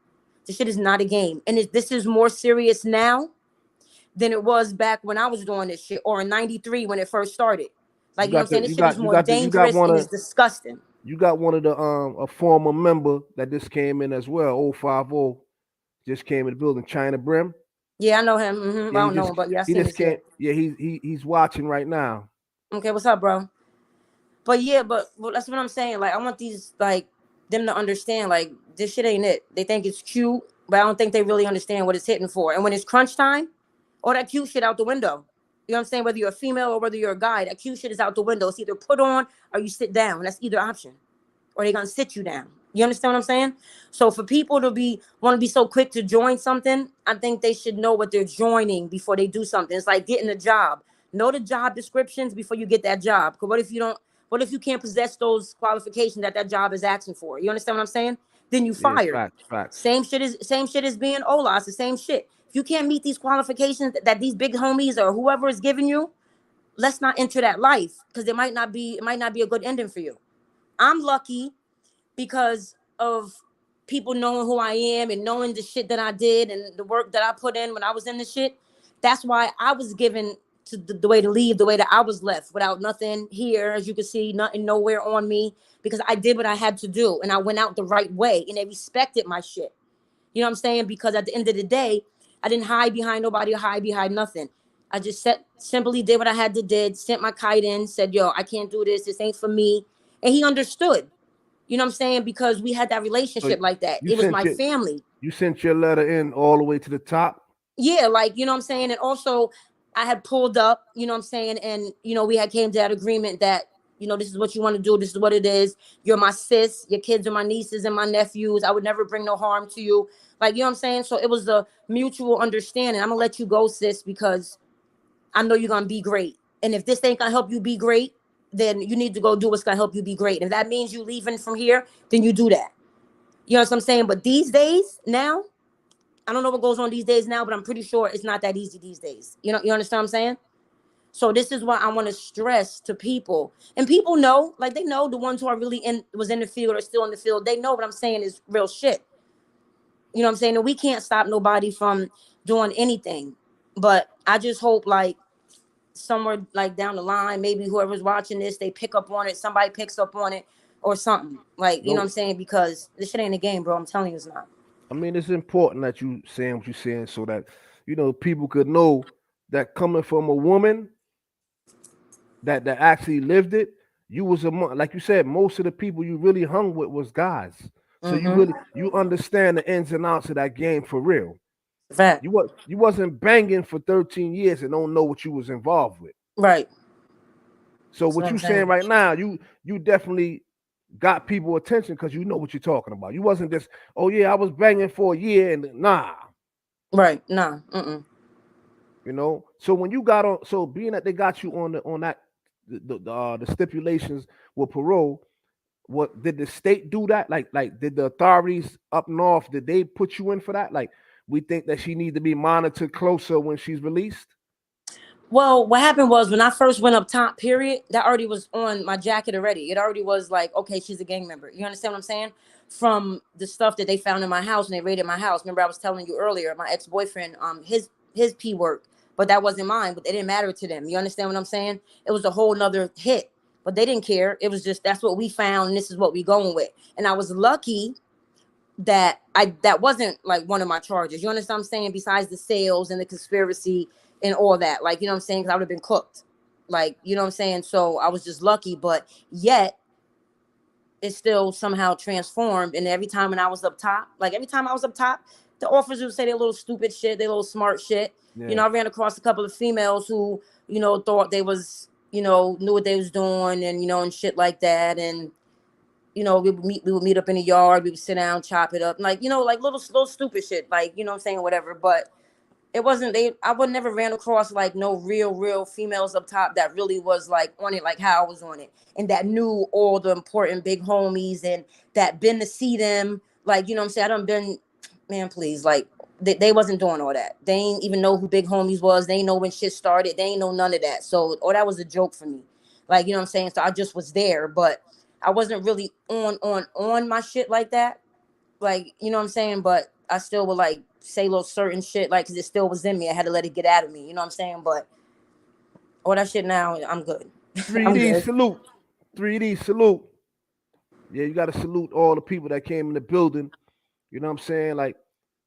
This shit is not a game. And this is more serious now than it was back when I was doing this shit, or in '93 when it first started. Like, You you know what I'm got saying? the This shit is more you got dangerous one and it's of disgusting. you got one of the a former member that just came in as well. 050 just came in the building. China Brim. Yeah, I know him. Mm-hmm. Yeah, I don't know him, but yeah, I he seen just his can't. shit. Yeah, he's watching right now. Okay, what's up, bro? But yeah, but that's what I'm saying. Like, I want these, like, them to understand, like, this shit ain't it. They think it's cute, but I don't think they really understand what it's hitting for. And when it's crunch time, all that cute shit out the window. You know what I'm saying? Whether you're a female or whether you're a guy, that cute shit is out the window. It's either put on or you sit down. That's either option. Or they're gonna sit you down. You understand what I'm saying? So for people to want to be so quick to join something, I think they should know what they're joining before they do something. It's like getting a job. Know the job descriptions before you get that job. Because what if you don't? What if you can't possess those qualifications that job is asking for? You understand what I'm saying? Then you Yeah, fired. facts. Same shit as being Ola. It's the same shit. If you can't meet these qualifications that these big homies or whoever is giving you, let's not enter that life, because it might not be a good ending for you. I'm lucky because of people knowing who I am and knowing the shit that I did and the work that I put in when I was in the shit. That's why I was given to the way to leave, the way that I was left, without nothing here, as you can see, nothing nowhere on me, because I did what I had to do and I went out the right way and they respected my shit. You know what I'm saying? Because at the end of the day, I didn't hide behind nobody or hide behind nothing. I just simply did what I had to did, sent my kite in, said, yo, I can't do this. This ain't for me. And he understood. You know what I'm saying? Because we had that So relationship like that. you It was sent my your family. you sent your letter in all the way to the top. Yeah, like, you know what I'm saying? And also I had pulled up, you know what I'm saying? And, we had came to that agreement that, this is what you want to do. This is what it is. You're my sis. Your kids are my nieces and my nephews. I would never bring no harm to you. Like, you know what I'm saying? So it was a mutual understanding. I'm going to let you go, sis, because I know you're going to be great. And if this ain't going to help you be great, then you need to go do what's going to help you be great. And if that means you leaving from here, then you do that. You know what I'm saying? But these days now, I don't know what goes on these days now, but I'm pretty sure it's not that easy these days. You understand what I'm saying? So this is why I want to stress to people. And people know, like they know, the ones who are really was in the field or still in the field, they know what I'm saying is real shit. You know what I'm saying? And we can't stop nobody from doing anything. But I just hope, like, somewhere like down the line, maybe whoever's watching this, they pick up on it, somebody picks up on it or something. Like, you know what No, I'm saying? Because this shit ain't a game, bro. I'm telling you it's not. I mean it's important that you saying what you're saying so that people could know that coming from a woman that actually lived it. You was like you said, most of the people you really hung with was guys. So Mm-hmm. you understand the ins and outs of that game for real. Fact. You wasn't banging for 13 years and don't know what you was involved with. Right. So That's what what I'm you saying saying. right now, you definitely got people attention because you know what you're talking about. You wasn't just, oh yeah, I was banging for a year and nah. Right. Nah. Mm-mm. So when you got on, so being that they got you on that the stipulations with parole, what did the state do that? Like did the authorities up north, did they put you in for that? Like, we think that she needs to be monitored closer when she's released. Well, what happened was when I first went up top, period, that already was on my jacket already. It already was like, okay, she's a gang member. You understand what I'm saying? From the stuff that they found in my house and they raided my house. Remember, I was telling you earlier, my ex-boyfriend, his P work, but that wasn't mine, but it didn't matter to them. You understand what I'm saying? It was a whole nother hit, but they didn't care. It was just, that's what we found and this is what we going with. And I was lucky that wasn't like one of my charges. You understand what I'm saying? Besides the sales and the conspiracy and all that, like, you know what I'm saying? Because I would have been cooked, like, you know what I'm saying? So I was just lucky, but yet it still somehow transformed. And every time when I was up top, like every time I was up top, the officers would say they little stupid shit, they little smart shit. Yeah. You know, I ran across a couple of females who, you know, thought they was, you know, knew what they was doing and, you know, and shit like that. And, you know, we would meet up in the yard, we would sit down, chop it up. Like, you know, like little stupid shit, like, you know what I'm saying, whatever. But it wasn't I would never ran across like no real females up top that really was like on it like how I was on it, and that knew all the important big homies and that been to see them, like, you know what I'm saying, I done been, man, please, like they wasn't doing all that. They ain't even know who big homies was. They ain't know when shit started. They ain't know none of that. So all that was a joke for me, like, you know what I'm saying. So I just was there, but I wasn't really on my shit like that, like, you know what I'm saying. But I still would like say little certain shit, like, because it still was in me. I had to let it get out of me, you know what I'm saying. But all that shit now, I'm good. 3D salute. 3D salute. Yeah, you got to salute all the people that came in the building. You know what I'm saying? Like,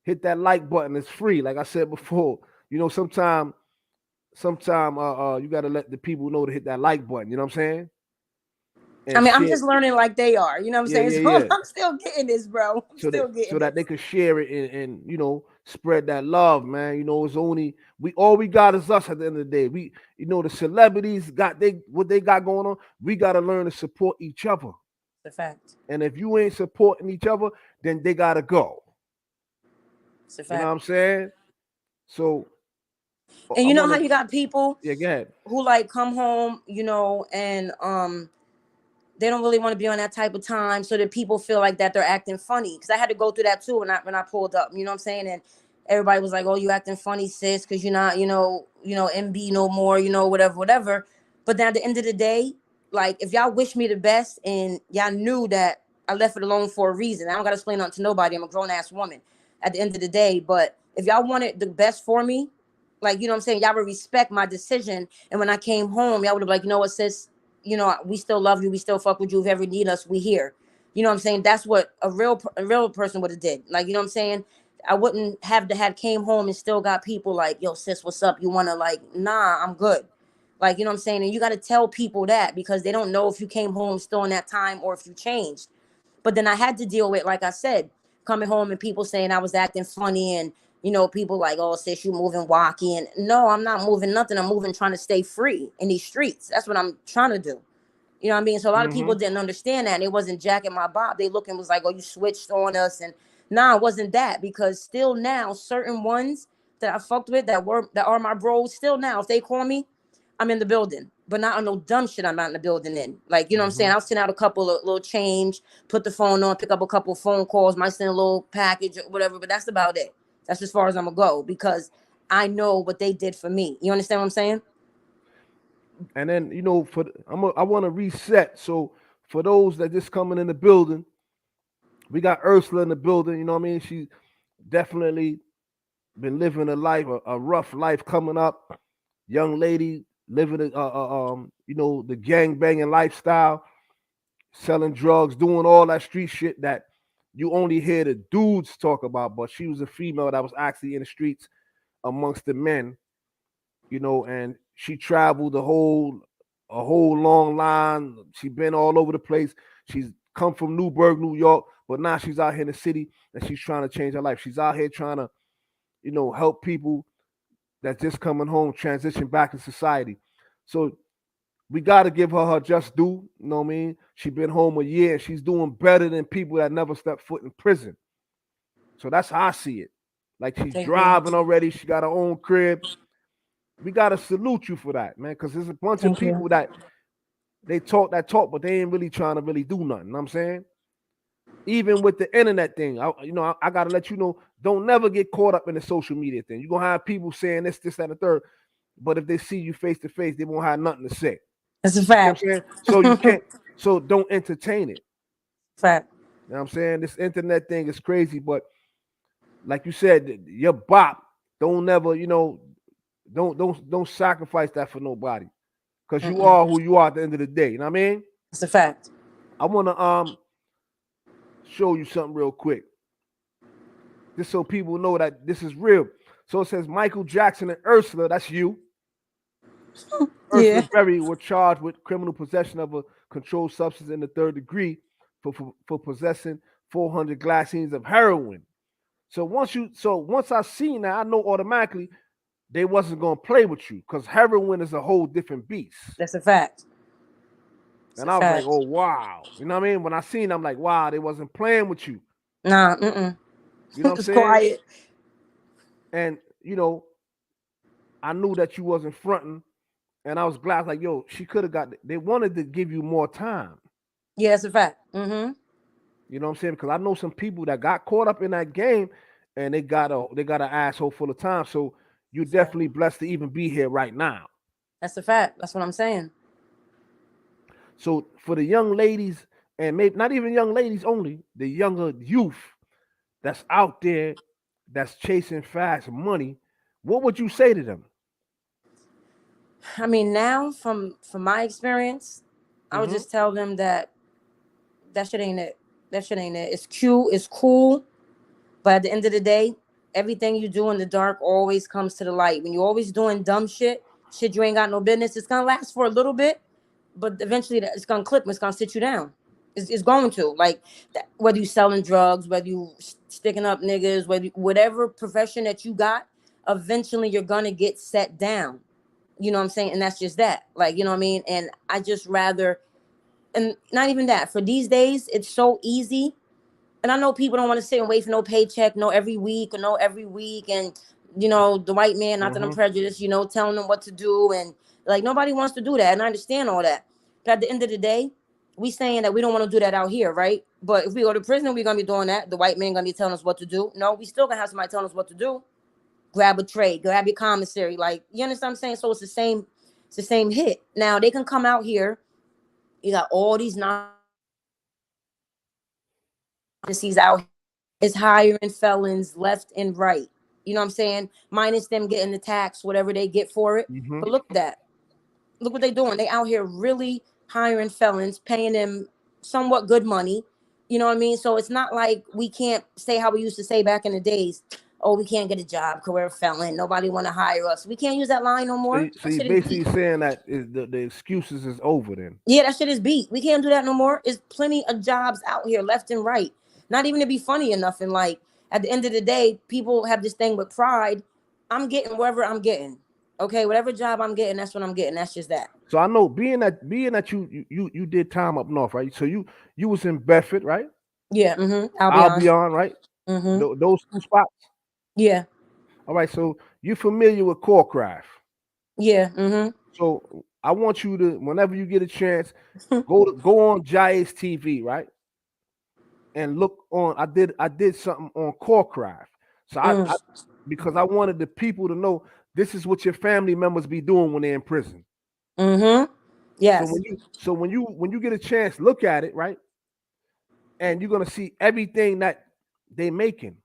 hit that like button. It's free. Like I said before, you know, sometime you got to let the people know to hit that like button. You know what I'm saying? And I mean, I'm just learning like they are. You know what I'm saying? Yeah, so yeah. I'm still getting this, bro. I'm still getting so that they could share it and you know, spread that love, man. You know, it's only all we got is us at the end of the day. We, you know, the celebrities got what they got going on. We got to learn to support each other. It's a fact. And if you ain't supporting each other, then they gotta go. It's a fact. You know what I'm saying? So, and you know how you got people, yeah, go ahead, who like come home, you know, and they don't really want to be on that type of time, so that people feel like that they're acting funny. Because I had to go through that too when I pulled up. You know what I'm saying? And everybody was like, "Oh, you acting funny, sis, because you're not, you know, MB no more, you know, whatever." But then at the end of the day, like, if y'all wish me the best and y'all knew that I left it alone for a reason, I don't gotta explain nothing to nobody. I'm a grown ass woman at the end of the day. But if y'all wanted the best for me, like, you know what I'm saying, y'all would respect my decision. And when I came home, y'all would have been like, you know what, sis, you know, we still love you. We still fuck with you. If you ever need us, we here. You know what I'm saying? That's what a real person would have did. Like, you know what I'm saying? I wouldn't have to have came home and still got people like, yo, sis, what's up? You want to, like, nah, I'm good. Like, you know what I'm saying? And you got to tell people that, because they don't know if you came home still in that time or if you changed. But then I had to deal with, like I said, coming home and people saying I was acting funny, and, you know, people like, oh, sis, you moving wacky. And no, I'm not moving nothing. I'm moving trying to stay free in these streets. That's what I'm trying to do. You know what I mean? So a lot of people didn't understand that. And it wasn't Jack and my Bob. They look and was like, oh, you switched on us. And nah, it wasn't that. Because still now, certain ones that I fucked with that are my bros, still now, if they call me, I'm in the building. But not on no dumb shit I'm not in the building in. Like, you know what I'm saying? I'll send out a couple of little change, put the phone on, pick up a couple of phone calls, might send a little package or whatever, but that's about it. That's as far as I'm gonna go, because I know what they did for me. You understand what I'm saying? And then, you know, I want to reset. So for those that just coming in the building, we got Ursula in the building. You know what I mean? She definitely been living a life, a rough life coming up. Young lady living you know, the gang banging lifestyle, selling drugs, doing all that street shit that you only hear the dudes talk about. But she was a female that was actually in the streets amongst the men, you know, and she traveled a whole long line. She been all over the place. She's come from Newburgh, New York, but now she's out here in the city and she's trying to change her life. She's out here trying to, you know, help people that's just coming home transition back in society. So we got to give her just due. You know what I mean? She's been home a year and she's doing better than people that never stepped foot in prison. So that's how I see it. Like, she's driving already. She got her own crib. We got to salute you for that, man, because there's a bunch of people that they talk, but they ain't really trying to really do nothing. You know what I'm saying? Even with the internet thing, I got to let you know, don't never get caught up in the social media thing. You're going to have people saying this, that, and the third, but if they see you face to face, they won't have nothing to say. That's a fact. You know what I'm saying? So you can't, so don't entertain it. Fact. You know what I'm saying? This internet thing is crazy, but like you said, your bop, don't never, you know, don't sacrifice that for nobody. Because you are who you are at the end of the day. You know what I mean? It's a fact. I want to show you something real quick, just so people know that this is real. So it says Michael Jackson and Ursula, that's you. Ursula Berry were charged with criminal possession of a controlled substance in the third degree for possessing 400 glassines of heroin. So once I seen that, I know automatically they wasn't gonna play with you because heroin is a whole different beast. That's a fact. It's And a I was like, fact. oh wow. You know what I mean? When I seen it, I'm like, wow, they wasn't playing with you. Nah, You know what I'm it's saying? quiet. And I knew that you wasn't fronting. And I was glad, like, yo, she could have they wanted to give you more time. Yeah, that's a fact. You know what I'm saying? Because I know some people that got caught up in that game and they got an asshole full of time. So you're That's a fact. definitely blessed to even be here right now. That's a fact. That's what I'm saying. So for the young ladies, and maybe not even young ladies only, the younger youth that's out there that's chasing fast money, what would you say to them? I mean, now from my experience, I would Mm-hmm. just tell them that shit ain't it. That shit ain't it. It's cute. It's cool. But at the end of the day, everything you do in the dark always comes to the light. When you're always doing dumb shit you ain't got no business, it's gonna last for a little bit, but eventually it's gonna clip. It's gonna sit you down. It's going to like that, whether you selling drugs, whether you sticking up niggas, whatever profession that you got, eventually you're gonna get set down. You know what I'm saying? And that's just that. Like, you know what I mean? And I just rather, and not even that. For these days, it's so easy, and I know people don't want to sit and wait for no paycheck, no every week or no every week. And, the white man, not that I'm Mm-hmm. prejudiced, telling them what to do. And like, nobody wants to do that. And I understand all that. But at the end of the day, we saying that we don't want to do that out here, right? But if we go to prison, we're going to be doing that. The white man going to be telling us what to do. No, we still going to have somebody telling us what to do. Grab a tray, grab your commissary. Like, you understand what I'm saying? So it's the same hit. Now they can come out here. You got all these Nazis out here. Is hiring felons left and right. You know what I'm saying? Minus them getting the tax, whatever they get for it. Mm-hmm. But look at that. Look what they're doing. They out here really hiring felons, paying them somewhat good money. You know what I mean? So it's not like we can't say how we used to say back in the days. Oh, we can't get a job because we're a felon. Nobody want to hire us. We can't use that line no So, more. so That you shit is beat. basically saying that is the excuses is over then. Yeah, that shit is beat. We can't do that no more. There's plenty of jobs out here left and right. Not even to be funny enough. And like at the end of the day, people have this thing with pride. I'm getting wherever I'm getting. Okay, whatever job I'm getting, that's what I'm getting. That's just that. So I know being that you did time up north, right? So you was in Bedford, right? Yeah. I'll be honest. Albion, right? Mm-hmm. Those two spots. Yeah. All right. So you familiar with Corecraft? Yeah. Mm-hmm. So I want you to, whenever you get a chance, go on JAH-ACE TV, right? And look on. I did something on Corecraft. So I because I wanted the people to know this is what your family members be doing when they're in prison. Mm-hmm. So Yes. when you get a chance, look at it, right? And you're gonna see everything that they making.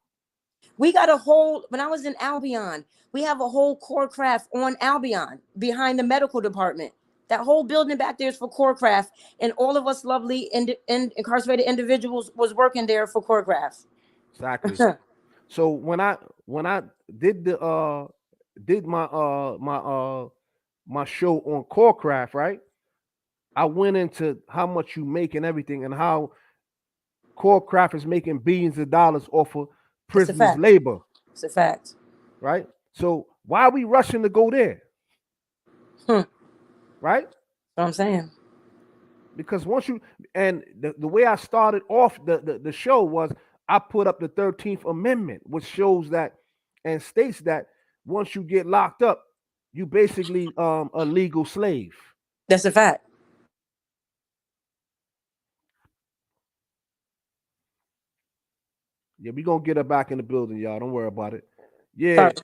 We got a whole, when I was in Albion, we have a whole core craft on Albion behind the medical department. That whole building back there is for core craft. And all of us lovely incarcerated individuals was working there for core craft. Exactly. So when I did the did my show on Corecraft, right? I went into how much you make and everything, and how Corecraft is making billions of dollars off of It's a prisoners' fact. labor, It's a fact. right? So why are we rushing to go there, That's right? what I'm saying. Because once you and the way I started off the show was I put up the 13th Amendment, which shows that and states that once you get locked up, you basically a legal slave. That's a fact. Yeah, we gonna get her back in the building, y'all. Don't worry about it. Yeah. Sorry.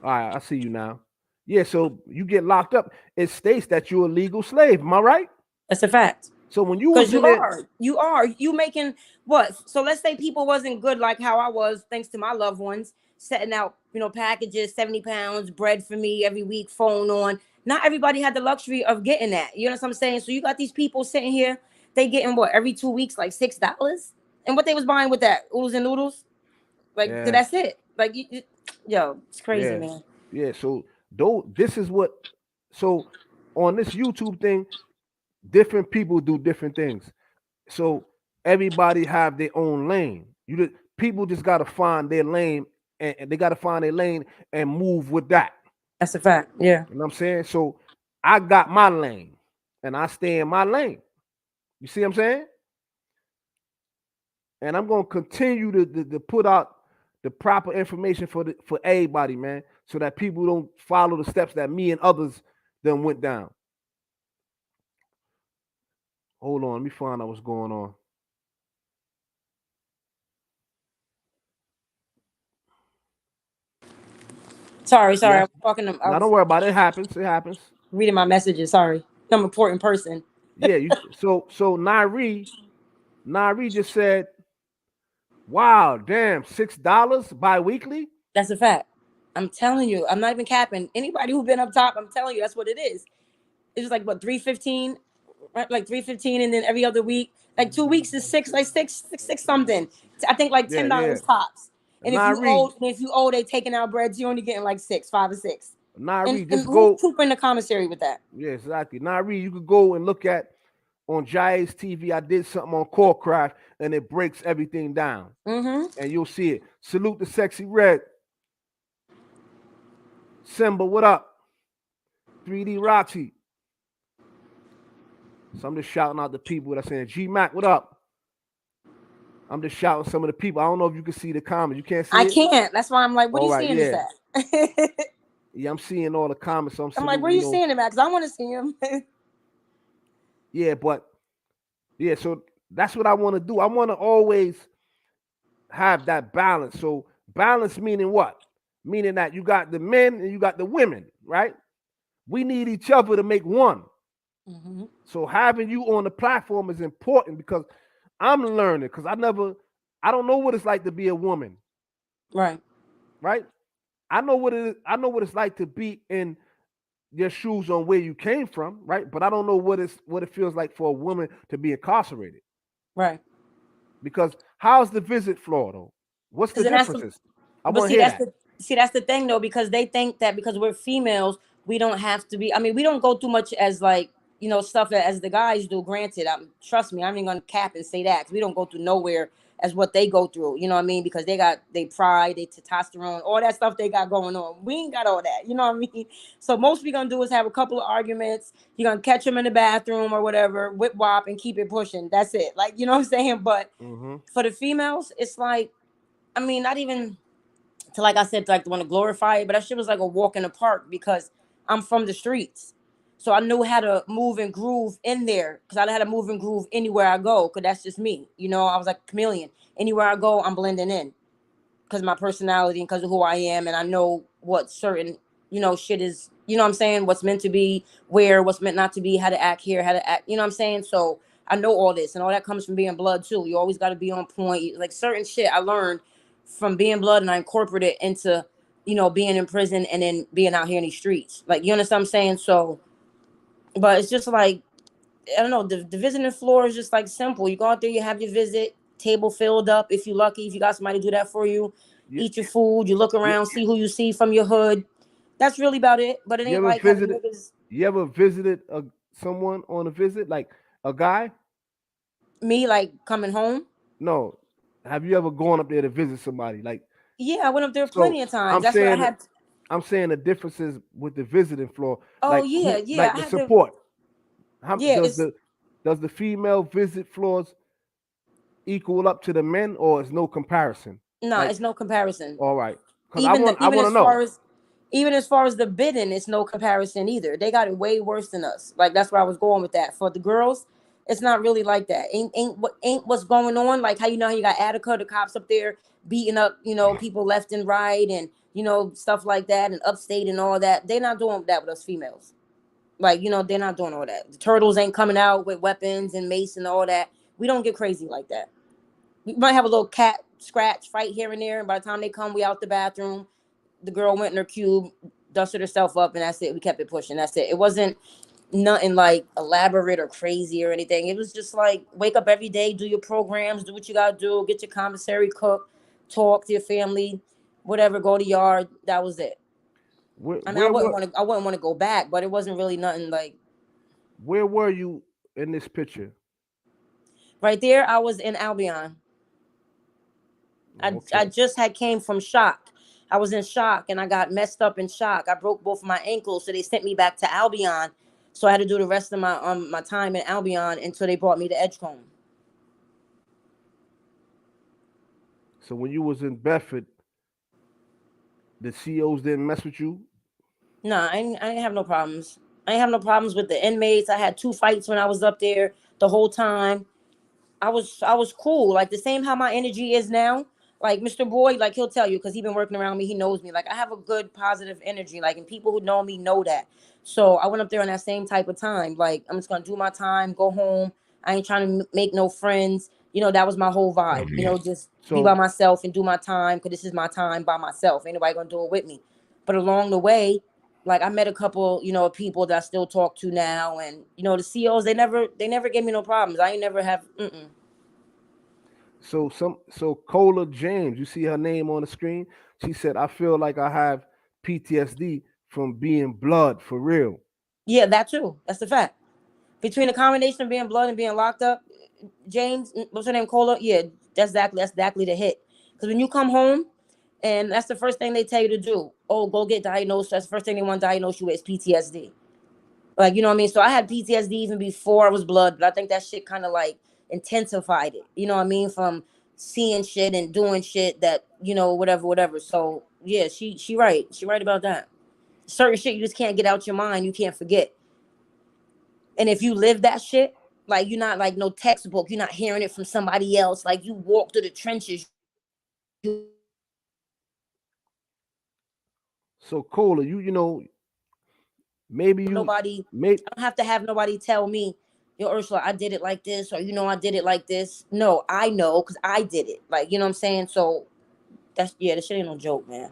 All right, I see you now. Yeah, so you get locked up. It states that you're a legal slave. Am I right? That's a fact. So when you Because was in there, you making what? So let's say people wasn't good like how I was, thanks to my loved ones, setting out, packages, 70 pounds, bread for me every week, phone on. Not everybody had the luxury of getting that. You know what I'm saying? So you got these people sitting here, they getting what every 2 weeks, like $6. And what they was buying with that? Oodles and noodles? Like yeah, that's it. Like yo, it's crazy, yeah, man. yeah. So though this is what so on this YouTube thing, different people do different things. So everybody have their own lane. people just got to find their lane, and they got to find their lane and move with that. That's a fact. Yeah. You know what I'm saying? So I got my lane, and I stay in my lane. You see what I'm saying? And I'm gonna continue to put out the proper information for everybody, man, so that people don't follow the steps that me and others then went down. Hold on, let me find out what's going on. Sorry. Yeah, I'm talking. I now don't was worry about it. It happens. It happens. reading my messages. Sorry. I'm an important person. Yeah, so Nairi just said, "Wow, damn, $6 bi-weekly." That's a fact. I'm telling you. I'm not even capping. Anybody who's been up top, I'm telling you, that's what it is. It's just like what 315, right? Like 315, and then every other week, like 2 weeks is six something. I think like Yeah, yeah. $10 tops. And Nairi, if you owe, they taking out breads, you're only getting like 5 or 6. And Just who's go. pooping the commissary with that? Yeah, exactly. Nairi, you could go and look at on JAH-ACE TV. I did something on Corecraft, and it breaks everything down, and you'll see it. Salute the Sexy Red. Simba, what up? 3D Roxy. So I'm just shouting out the people that are saying, G Mac, what up? I'm just shouting some of the people. I don't know if you can see the comments. You can't see I it? can't. That's why I'm like, what are you All right, seeing yeah. this at? Yeah, I'm seeing all the comments. So I'm like, where are you seeing him at? Because I want to see him. Yeah, but yeah, so that's what I want to do. I want to always have that balance. So balance meaning what? Meaning that you got the men and you got the women, right? We need each other to make one. So having you on the platform is important because I'm learning, because I don't know what it's like to be a woman. Right. Right? I know what it's like to be in your shoes on where you came from, right? But I don't know what it feels like for a woman to be incarcerated. Right. Because how's the visit floor though? What's the differences? I want to hear that. That's the thing though, because they think that because we're females, we don't have to be. I mean, we don't go through much as like stuff that as the guys do. Granted, trust me, I'm even gonna cap and say that, because we don't go through nowhere as what they go through. You know what I mean? Because they got they pride, they testosterone, all that stuff they got going on. We ain't got all that. You know what I mean? So most we gonna do is have a couple of arguments. You're gonna catch them in the bathroom or whatever, whip wop, and keep it pushing. That's it. Like, you know what I'm saying? But for the females, it's like, I mean, not even to, like I said, like to want to glorify it, but that shit was like a walk in the park, because I'm from the streets. So I knew how to move and groove in there, because I know how to move and groove anywhere I go, because that's just me. I was like a chameleon. Anywhere I go, I'm blending in because of my personality and because of who I am. And I know what certain, shit is, you know what I'm saying? What's meant to be, what's meant not to be, how to act here, how to act, you know what I'm saying? So I know all this, and all that comes from being blood too. You always got to be on point. Like certain shit I learned from being blood, and I incorporated it into, being in prison and then being out here in these streets. Like, you understand what I'm saying? So, but it's just like, I don't know, the visiting floor is just like simple. You go out there, you have your visit, table filled up. If you're lucky, if you got somebody do that for you, eat your food, you look around, see who you see from your hood. That's really about it. But it ain't like having niggas. You ever visited someone on a visit, like a guy? Me, like coming home? No. Have you ever gone up there to visit somebody? Like, yeah, I went up there so plenty of times. I'm That's what I saying had. I'm saying the differences with the visiting floor. Oh Like yeah, like I the had support. How yeah, does the female visit floors equal up to the men, or is no comparison? no, Like, it's no comparison. all right, because I Even want to as know. far as the bidding, it's no comparison either. They got it way worse than us. Like, that's where I was going with that. For the girls, it's not really like that. Ain't what's going on. Like how how you got Attica, the cops up there beating up, people left and right, and stuff like that, and upstate and all that. They're not doing that with us females. Like, they're not doing all that. The turtles ain't coming out with weapons and mace and all that. We don't get crazy like that. We might have a little cat scratch fight here and there, and by the time they come, we out the bathroom. The girl went in her cube, dusted herself up, and that's it. We kept it pushing. That's it. It wasn't nothing like elaborate or crazy or anything. It was just like, wake up every day, do your programs, do what you gotta do, get your commissary, cook, talk to your family, whatever, go to yard. That was it. I mean, I wouldn't want to go back, but it wasn't really nothing like. Where were you in this picture? Right there, I was in Albion. I just had came from shock. I was in shock and I got messed up in shock. I broke both of my ankles, so they sent me back to Albion. So I had to do the rest of my time in Albion until they brought me to Edgecombe. So when you was in Bedford, the COs didn't mess with you? Nah, I ain't have no problems. I ain't have no problems with the inmates. I had 2 fights when I was up there the whole time. I was cool. Like the same how my energy is now. Like Mr. Boyd, like he'll tell you because he's been working around me. He knows me. Like I have a good positive energy. Like and people who know me know that. So I went up there on that same type of time. Like I'm just gonna do my time, go home. I ain't trying to make no friends. You know, that was my whole vibe. You know, just be by myself and do my time because this is my time by myself. Ain't nobody gonna do it with me. But along the way, like I met a couple, you know, people that I still talk to now, and you know, the COs they never gave me no problems. I ain't never have. So Cola James, you see her name on the screen. She said, "I feel like I have PTSD from being blood for real." Yeah, that too. That's the fact. Between the combination of being blood and being locked up, James, what's her name, Cola? Yeah, that's exactly the hit. Because when you come home, and that's the first thing they tell you to do. Oh, go get diagnosed. That's the first thing they want to diagnose you with is PTSD. Like, you know what I mean? So I had PTSD even before I was blood, but I think that shit kind of like intensified it. You know what I mean? From seeing shit and doing shit that, you know, whatever. So yeah, she right. She right about that. Certain shit you just can't get out your mind. You can't forget. And if you live that shit, like you're not like no textbook. You're not hearing it from somebody else. Like you walk through the trenches. So Cola, you know, maybe you Nobody, may I don't have to have nobody tell me, yo, Ursula, I did it like this, or you know, I did it like this. No, I know because I did it. Like, you know what I'm saying? So that's this shit ain't no joke, man.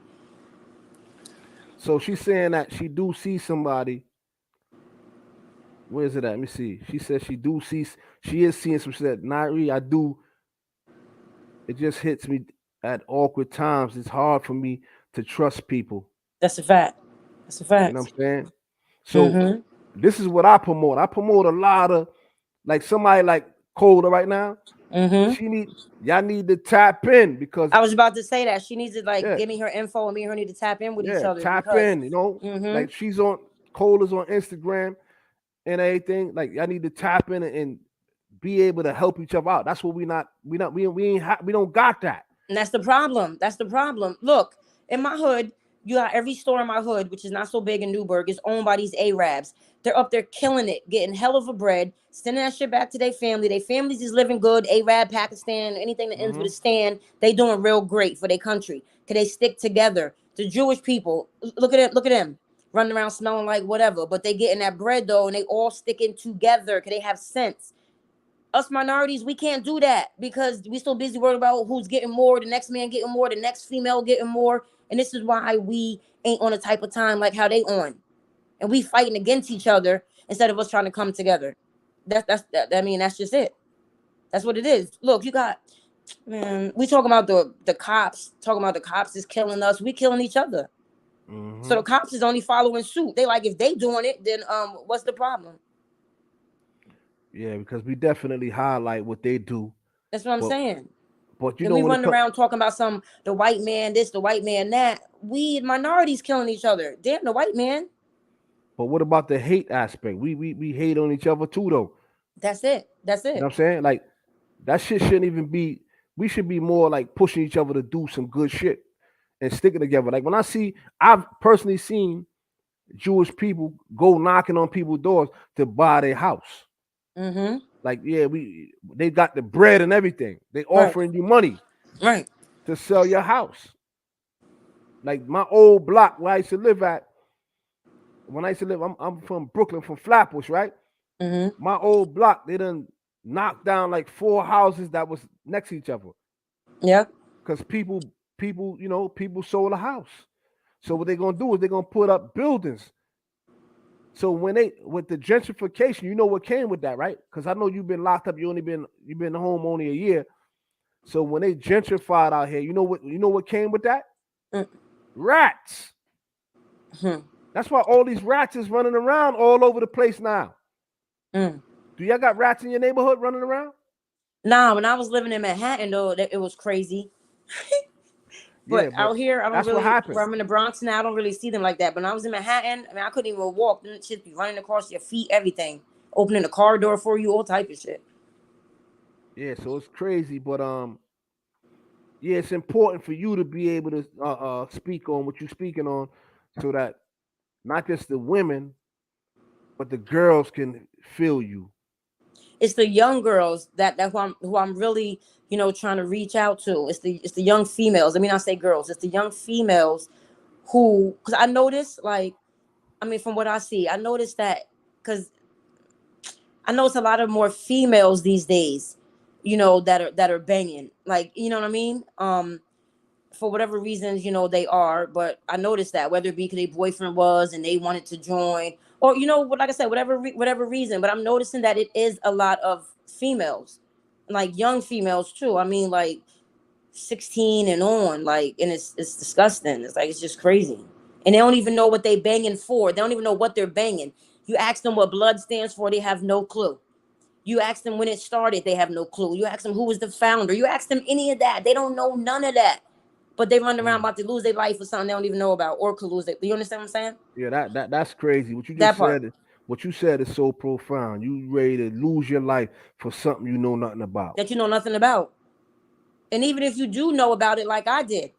so she's saying that she do see somebody. Where is it at? Let me see. She says she is seeing some shit. Nairi, I do. It just hits me at awkward times. It's hard for me to trust people. That's a fact. That's a You know fact. what I'm saying? So Mm-hmm. this is what I promote. I promote a lot of like somebody like Cola right now. Mm-hmm. Y'all need to tap in because I was about to say that she needs to like yeah, give me her info and me and her need to tap in with each yeah, other tap because in, you know, mm-hmm. like she's on Cola's on Instagram and everything. Like y'all need to tap in and be able to help each other out. That's what we don't got that. And that's the problem. That's the problem. Look, in my hood, you got every store in my hood, which is not so big in Newburgh, is owned by these Arabs. They're up there killing it, getting hell of a bread, sending that shit back to their family. Their families is living good. Arab, Pakistan, anything that ends with a stand, they doing real great for their country. Cause they stick together. The Jewish people, look at it, look at them. Running around smelling like whatever, but they getting that bread though, and they all sticking together because they have sense. Us minorities, we can't do that because we so busy worried about who's getting more, the next man getting more, the next female getting more. And this is why we ain't on a type of time like how they on. And we fighting against each other instead of us trying to come together. I mean, that's just it. That's what it is. Look, you got, man, we talking about the cops, talking about the cops is killing us. We killing each other. So the cops is only following suit. They like, if they doing it, then what's the problem? Yeah, because we definitely highlight what they do. That's what I'm But saying. but you And know we when it running comes around talking about the white man this, the white man that. We minorities killing each other. Damn the white man. but what about the hate aspect? We hate on each other too though. That's it. That's You know it. what I'm saying? Like that shit shouldn't even be we should be more like pushing each other to do some good shit and sticking together. Like when I've personally seen Jewish people go knocking on people's doors to buy their house. Mm-hmm. Like, yeah, they got the bread and everything. They Right. offering you money Right. to sell your house. Like my old block where I used to live at, when I used to live, I'm from Brooklyn, from Flatbush, right? Mm-hmm. My old block, they done knocked down like 4 houses that was next to each other. Yeah. Because people sold a house. So what they're gonna do is they're gonna put up buildings. So with the gentrification, you know what came with that, right? Because I know you've been locked up. You've been home only a year. So when they gentrified out here, you know what came with that? Mm. Rats. Mm. That's why all these rats is running around all over the place now. Mm. Do y'all got rats in your neighborhood running around? Nah, when I was living in Manhattan though, it was crazy. Yeah, But but out here, I don't that's what really, happened. where I'm in the Bronx now, I don't really see them like that. But when I was in Manhattan, I mean, I couldn't even walk. Them shit be running across your feet, everything. Opening the car door for you, all type of shit. Yeah, so it's crazy, but yeah, it's important for you to be able to speak on what you're speaking on, so that not just the women, but the girls can feel you. It's the young girls that who I'm really, trying to reach out to. It's the young females. I mean, I say girls. It's the young females who, because I noticed, like, I mean, from what I see, I noticed that because I know it's a lot of more females these days, that are banging. Like, you know what I mean? For whatever reasons, they are. But I noticed that whether it be because their boyfriend was and they wanted to join, or like I said, whatever reason. But I'm noticing that it is a lot of females, like young females too. I mean, like 16 and on, like, and it's disgusting. It's like it's just crazy, and they don't even know what they banging for. They don't even know what they're banging. You ask them what blood stands for, they have no clue. You ask them when it started, they have no clue. You ask them who was the founder. You ask them any of that, they don't know none of that. But they run around Mm. about to lose their life for something they don't even know about, or could lose it. You understand what I'm saying? Yeah, that's crazy. What you That just part. said, what you said is so profound. You ready to lose your life for something you know nothing about. That you know nothing about. And even if you do know about it, like I did,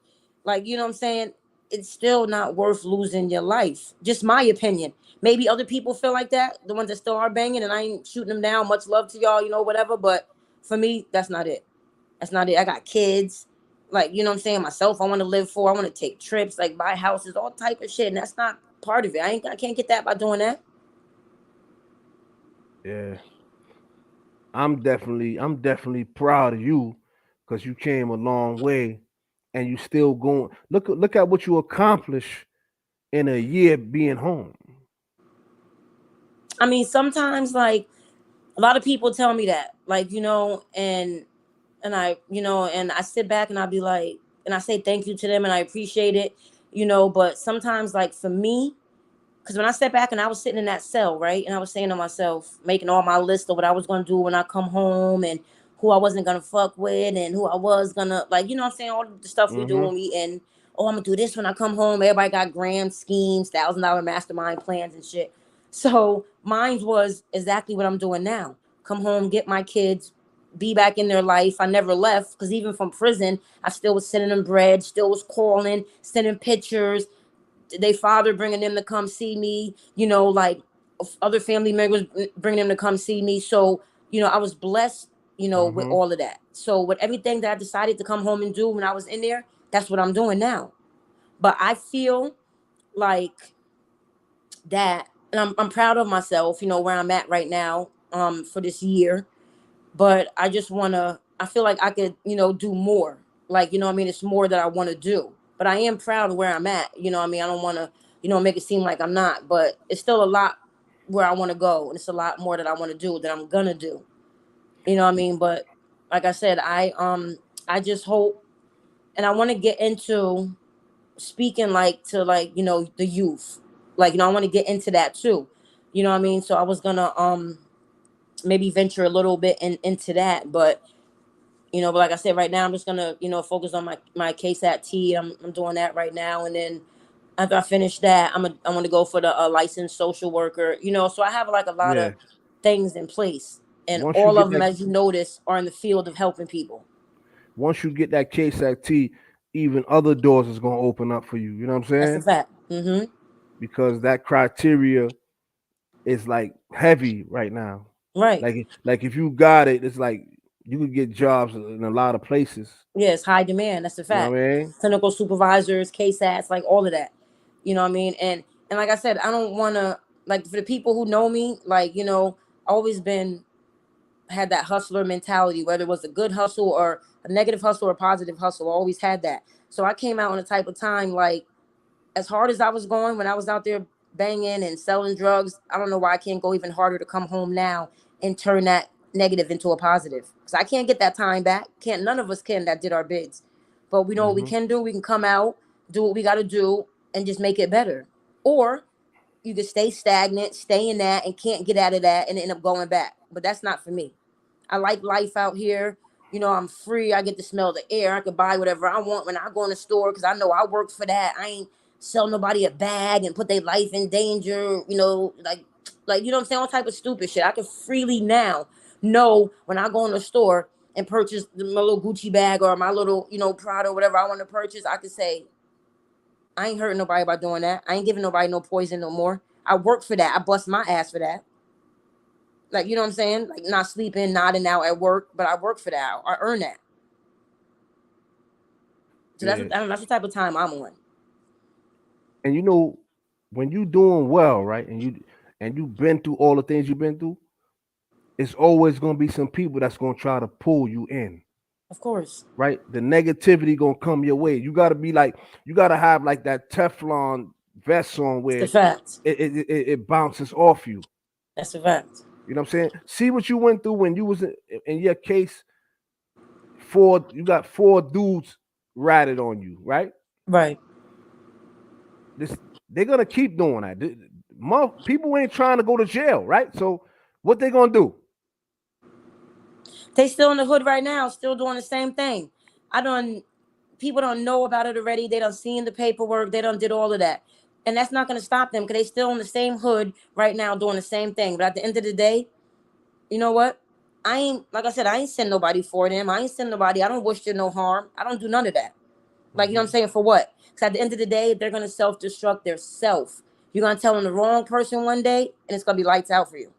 like, you know what I'm saying, it's still not worth losing your life. Just my opinion. Maybe other people feel like that, the ones that still are banging, and I ain't shooting them down. Much love to y'all, whatever. But for me, that's not it. That's not it. I got kids. Like, you know what I'm saying? Myself, I want to live for. I want to take trips, like buy houses, all type of shit. And that's not part of it. I can't get that by doing that. Yeah, I'm definitely proud of you because you came a long way, and you still going. Look at what you accomplished in a year being home. I mean, sometimes, like, a lot of people tell me that, like, and I sit back and I'll be like, and I say thank you to them and I appreciate it, but sometimes, like, for me, because when I step back and I was sitting in that cell, right, and I was saying to myself, making all my list of what I was going to do when I come home, and who I wasn't going to fuck with, and who I was going to, like, you know what I'm saying, all the stuff we do Mm-hmm. when we, and, oh, I'm going to do this when I come home. Everybody got grand schemes, $1,000 mastermind plans and shit. So mine was exactly what I'm doing now. Come home, get my kids, be back in their life. I never left, because even from prison, I still was sending them bread, still was calling, sending pictures, they father bringing them to come see me, like other family members bringing them to come see me. So, I was blessed, with Mm-hmm. all of that. So with everything that I decided to come home and do when I was in there, that's what I'm doing now. But I feel like that, and I'm proud of myself, where I'm at right now, for this year. But I feel like I could, do more. Like, what I mean? It's more that I want to do. But I am proud of where I'm at. What I mean? I don't want to, make it seem like I'm not, but it's still a lot where I want to go. And it's a lot more that I want to do, that I'm going to do. What I mean? But like I said, I just hope, and I want to get into speaking, like, to, like, the youth. Like, I want to get into that too. What I mean? So I was going to, maybe venture a little bit into that, but like I said, right now I'm just gonna, focus on my case at T. I'm doing that right now, and then after I finish that, I'm gonna go for the licensed social worker. So I have, like, a lot of Yeah. things in place, and Once you all get of them, that as you notice, are in the field of helping people. once you get that case at T, even other doors is gonna open up for you. You know what I'm That's a saying? fact. Mm-hmm. Because that criteria is like heavy right now. Right. Like if you got it, it's like you could get jobs in a lot of places. Yes, high demand. That's a You know fact. what I mean? Clinical supervisors, case ads, like all of that. What I mean? And like I said, I don't want to, like, for the people who know me, like, always been, had that hustler mentality, whether it was a good hustle or a negative hustle or a positive hustle. I always had that. So I came out in a type of time, like, as hard as I was going when I was out there banging and selling drugs, I don't know why I can't go even harder to come home now and turn that negative into a positive. Because I can't get that time back. Can't, none of us can, that did our bids. But we know what we Hmm. can do. We can come out, do what we got to do, and just make it better. Or you could stay stagnant, stay in that, and can't get out of that, and end up going back. But that's not for me. I like life out here. You know, I'm free. I get to smell the air. I can buy whatever I want when I go in the store because I know I work for that. I ain't sell nobody a bag and put their life in danger. You know, like you know what I'm saying? All type of stupid shit. I can freely now know when I go in the store and purchase my little Gucci bag or my little, you know, Prada or whatever I want to purchase. I can say, I ain't hurting nobody by doing that. I ain't giving nobody no poison no more. I work for that. I bust my ass for that. Like, you know what I'm saying? Like, not sleeping, nodding out at work, but I work for that. I earn that. So Yeah. that's the type of time I'm on. And you know, when you doing well, right, and you've been through all the things you've been through, it's always gonna be some people that's gonna try to pull you in. Of course. Right? The negativity gonna come your way. You gotta be like, you gotta have like that Teflon vest on It's the where fact. it bounces off you. That's a fact. You know what I'm saying? See what you went through when you was in your case. You got 4 dudes ratted on you, right? Right. They're gonna keep doing that. People ain't trying to go to jail, right? So what they gonna do? They still in the hood right now, still doing the same thing. People don't know about it already. They done seen the paperwork. They done did all of that. And that's not going to stop them because they still in the same hood right now doing the same thing. But at the end of the day, you know what? Like I said, I ain't send nobody for them. I ain't send nobody. I don't wish them no harm. I don't do none of that. Like, you know what I'm saying? For what? Because at the end of the day, they're going to self-destruct their self. You're going to tell them the wrong person one day, and it's going to be lights out for you.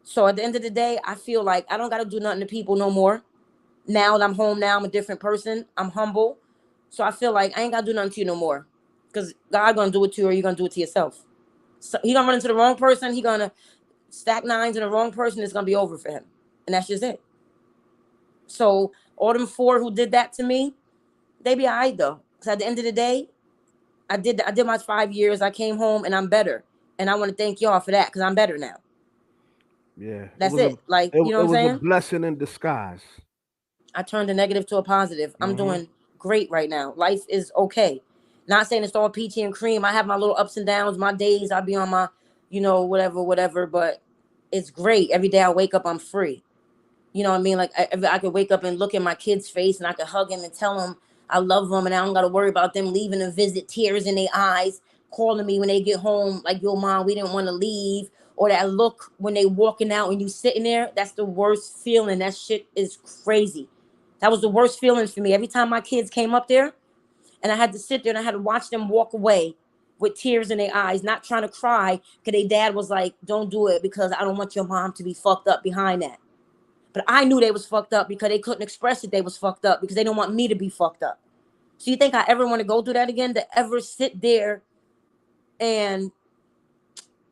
So at the end of the day, I feel like I don't got to do nothing to people no more. Now that I'm home now, I'm a different person. I'm humble. So I feel like I ain't got to do nothing to you no more. Because God going to do it to you or you're going to do it to yourself. So he going to run into the wrong person. He going to stack nines in the wrong person. It's going to be over for him. And that's just it. So all them 4 who did that to me, they be all right though. Because at the end of the day, I did my 5 years. I came home and I'm better. And I want to thank y'all for that because I'm better now. Yeah. That's it. Like, it you know what I'm was a saying? blessing in disguise. I turned a negative to a positive. I'm doing great right now. Life is okay. Not saying it's all peachy and cream. I have my little ups and downs. My days, I'll be on my, you know, whatever. But it's great. Every day I wake up, I'm free. You know what I mean? Like I could wake up and look at my kid's face and I could hug him and tell him I love them and I don't got to worry about them leaving a visit, tears in their eyes, calling me when they get home like, yo, mom, we didn't want to leave. Or that look when they walking out and you sitting there. That's the worst feeling. That shit is crazy. That was the worst feeling for me. Every time my kids came up there and I had to sit there and I had to watch them walk away with tears in their eyes, not trying to cry because their dad was like, don't do it because I don't want your mom to be fucked up behind that. But I knew they was fucked up because they couldn't express it. They was fucked up because they don't want me to be fucked up. So you think I ever want to go through that again? To ever sit there and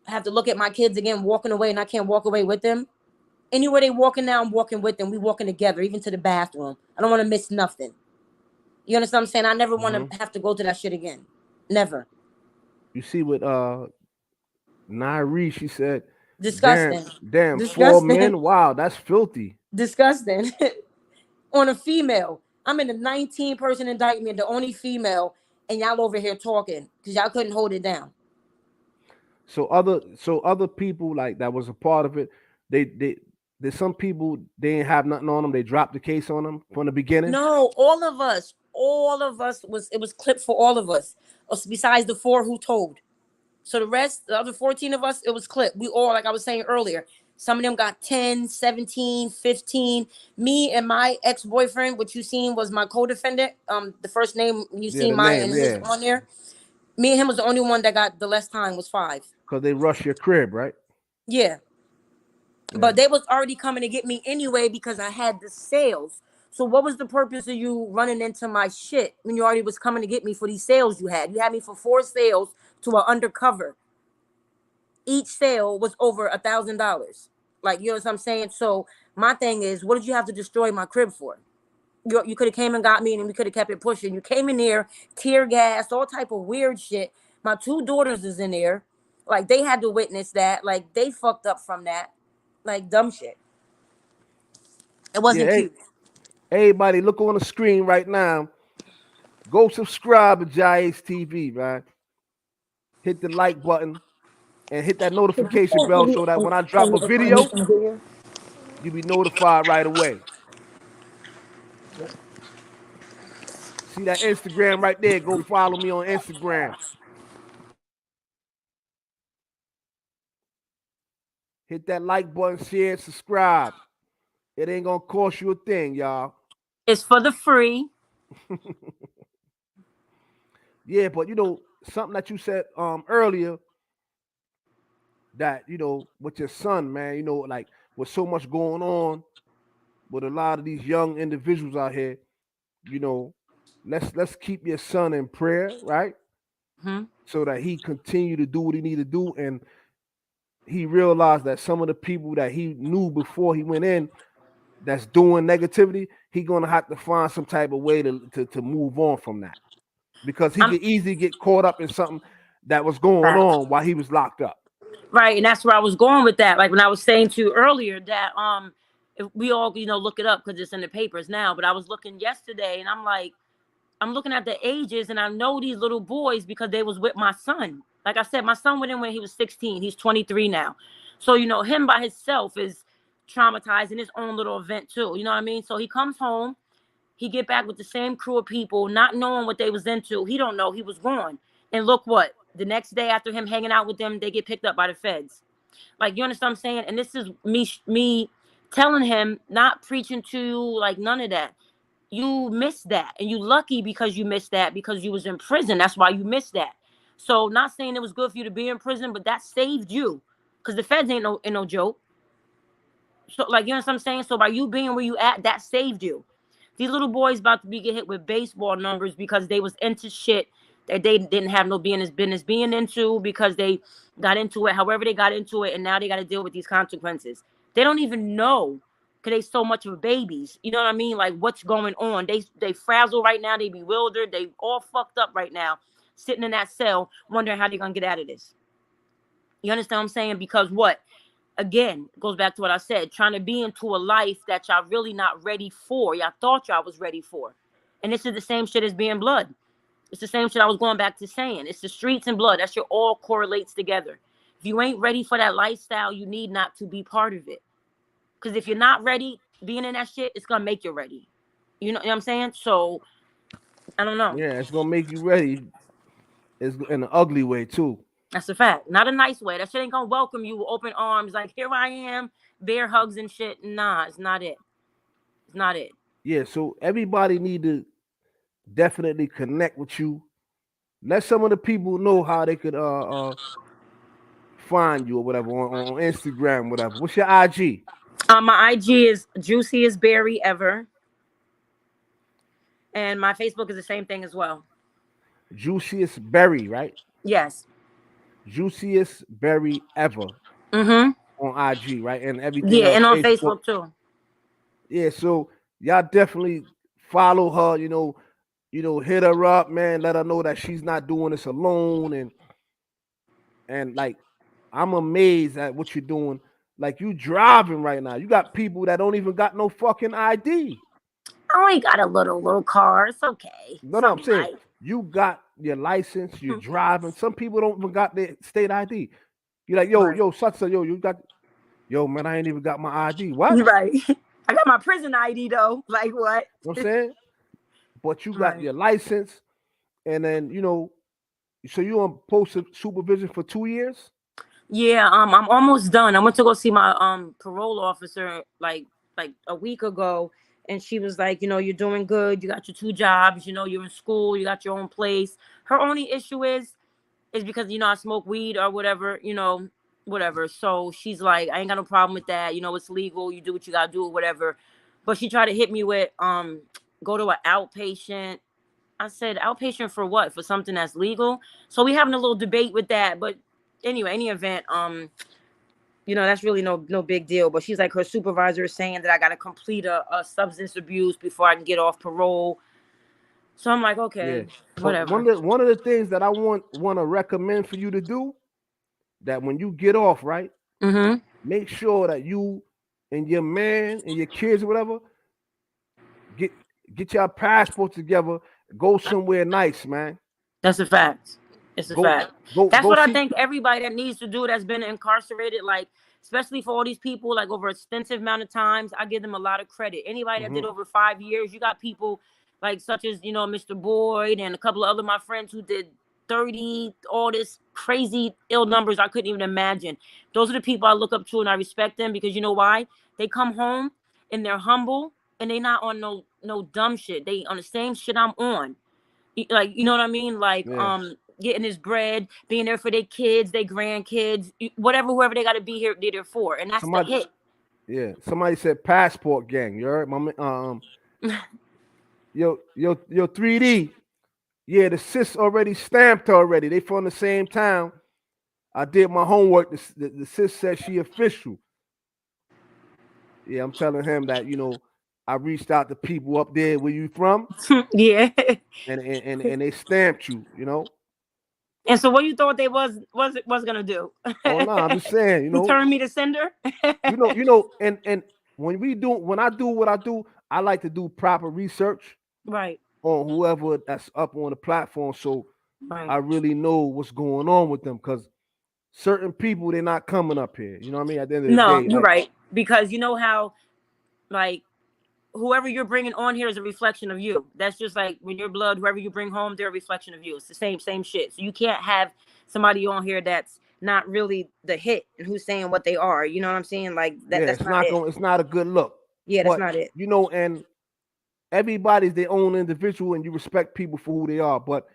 have to look at my kids again walking away and I can't walk away with them? Anywhere they walking now, I'm walking with them. We walking together, even to the bathroom. I don't want to miss nothing. You understand what I'm saying? I never want to have to go to that shit again. Never. You see what Nairi, she said, Disgusting. damn, 4 Disgusting. men. Wow, that's filthy. Disgusting. On a female. I'm in a 19-person indictment, the only female, and y'all over here talking because y'all couldn't hold it down. So other people like that was a part of it. There's some people they didn't have nothing on them. They dropped the case on them from the beginning. No, all of us was clipped for all of us, besides the 4 who told. So the rest, the other 14 of us, it was clipped. We all, like I was saying earlier, some of them got 10, 17, 15. Me and my ex-boyfriend, which you seen was my co-defendant. The first name you seen mine and his on there. Me and him was the only one that got the less time, was 5. Because they rushed your crib, right? Yeah. But they was already coming to get me anyway because I had the sales. So what was the purpose of you running into my shit when you already was coming to get me for these sales you had? You had me for 4 sales to an undercover. Each sale was over $1,000. Like, you know what I'm saying? So my thing is, what did you have to destroy my crib for? You could have came and got me and we could have kept it pushing. You came in there, tear gas, all type of weird shit. My 2 daughters is in there. Like, they had to witness that. Like, they fucked up from that. Like, dumb shit. It wasn't cute. Everybody, look on the screen right now. Go subscribe to JAH-ACE TV, man. Hit the like button and hit that notification bell so that when I drop a video, you'll be notified right away. See that Instagram right there? Go follow me on Instagram. Hit that like button, share, subscribe. It ain't gonna cost you a thing, y'all. It's for the free. Yeah, but something that you said earlier, that with your son, man, like with so much going on with a lot of these young individuals out here, let's keep your son in prayer, right? Mm-hmm. So that he continue to do what he need to do, and he realized that some of the people that he knew before he went in that's doing negativity, he gonna have to find some type of way to move on from that, because he could easily get caught up in something that was going on while he was locked up. Right, and that's where I was going with that. Like when I was saying to you earlier that if we all look it up because it's in the papers now. But I was looking yesterday, and I'm looking at the ages, and I know these little boys because they was with my son. Like I said, my son went in when he was 16. He's 23 now. So, him by himself is traumatized in his own little event too. You know what I mean? So he comes home, he get back with the same crew of people, not knowing what they was into. He don't know he was gone. And look what? The next day after him hanging out with them, they get picked up by the feds. Like, you understand what I'm saying? And this is me telling him, not preaching to you, like none of that. You missed that, and you lucky because you missed that because you was in prison. That's why you missed that. So, not saying it was good for you to be in prison, but that saved you, because the feds ain't no joke. So, like, you know what I'm saying? So by you being where you at, that saved you. These little boys about to get hit with baseball numbers because they was into shit that they didn't have no business being into, because they got into it however they got into it, and now they got to deal with these consequences. They don't even know because they so much of babies. You know what I mean? Like, what's going on? They frazzled right now. They bewildered. They all fucked up right now, sitting in that cell, wondering how they're going to get out of this. You understand what I'm saying? Because what? Again, it goes back to what I said, trying to be into a life that y'all really not ready for. Y'all thought y'all was ready for. And this is the same shit as being blood. It's the same shit I was going back to saying. It's the streets and blood. That shit all correlates together. If you ain't ready for that lifestyle, you need not to be part of it. Because if you're not ready, being in that shit, it's going to make you ready. You know what I'm saying? So, I don't know. Yeah, it's going to make you ready. It's in an ugly way, too. That's a fact. Not a nice way. That shit ain't going to welcome you with open arms. Like, here I am, bear hugs and shit. Nah, it's not it. It's not it. Yeah, so everybody need to definitely connect with you. Let some of the people know how they could find you or whatever on Instagram, whatever. What's your IG? My IG is Juiciest Berry Ever. And my Facebook is the same thing as well. Juiciest Berry, right? Yes. Juiciest Berry Ever. Mm-hmm. On IG, right? And everything Yeah, else. and on Facebook too. Yeah, so y'all definitely follow her, hit her up, man. Let her know that she's not doing this alone. And like, I'm amazed at what you're doing. Like, you driving right now. You got people that don't even got no fucking ID. I only got a little car. It's okay. No, I'm saying you got your license, you're driving. Some people don't even got their state ID. You're like, yo, such a you got, man, I ain't even got my ID. What? Right. I got my prison ID though. Like what? You know what I'm saying? But you got your license, and then so you on post supervision for 2 years? Yeah, I'm almost done. I went to go see my parole officer like a week ago, and she was like, you're doing good. You got your 2 jobs. You're in school. You got your own place. Her only issue is because I smoke weed or whatever. Whatever. So she's like, I ain't got no problem with that. It's legal. You do what you gotta do or whatever. But she tried to hit me with go to an outpatient. I said, outpatient for what? For something that's legal? So we having a little debate with that. But anyway, any event, that's really no big deal. But she's like, her supervisor is saying that I gotta complete a substance abuse before I can get off parole. So I'm like, okay, whatever. One of the things that I want to recommend for you to do, that when you get off, right? Mm-hmm. Make sure that you and your man and your kids or whatever get your passport together. Go somewhere nice, man. That's a fact. It's a fact. That's what I think everybody that needs to do that's been incarcerated, like, especially for all these people, like over extensive amount of times, I give them a lot of credit. Anybody that did over 5 years, you got people like such as, Mr. Boyd and a couple of other my friends who did 30, all this crazy ill numbers I couldn't even imagine. Those are the people I look up to, and I respect them because you know why? They come home and they're humble, and they not on no dumb shit. They on the same shit I'm on. Like, you know what I mean? Like, Yeah. getting his bread, being there for their kids, their grandkids, whatever, whoever they got to be here, they're there for, and that's Somebody, the hit. yeah. Somebody said passport gang. You heard? Yo, 3D. Yeah, the sis already stamped already. They from the same town. I did my homework. The sis said she official. Yeah, I'm telling him that, I reached out to people up there where you from, Yeah. and they stamped you. And so, what you thought they was gonna do? Oh no, I'm just saying, Return me to sender? and when I do what I do, I like to do proper research Right. on whoever that's up on the platform, so Right. I really know what's going on with them, because certain people, they're not coming up here. You know what I mean? At the end of the No, day, you're like, right. Because you know how, like, whoever you're bringing on here is a reflection of you. That's just like when your blood, whoever you bring home, they're a reflection of you. It's the same shit. So you can't have somebody on here that's not really the hit and who's saying what they are. You know what I'm saying? Like yeah, that's not it. it's not a good look. Yeah, that's But not it. and everybody's their own individual, and you respect people for who they are. But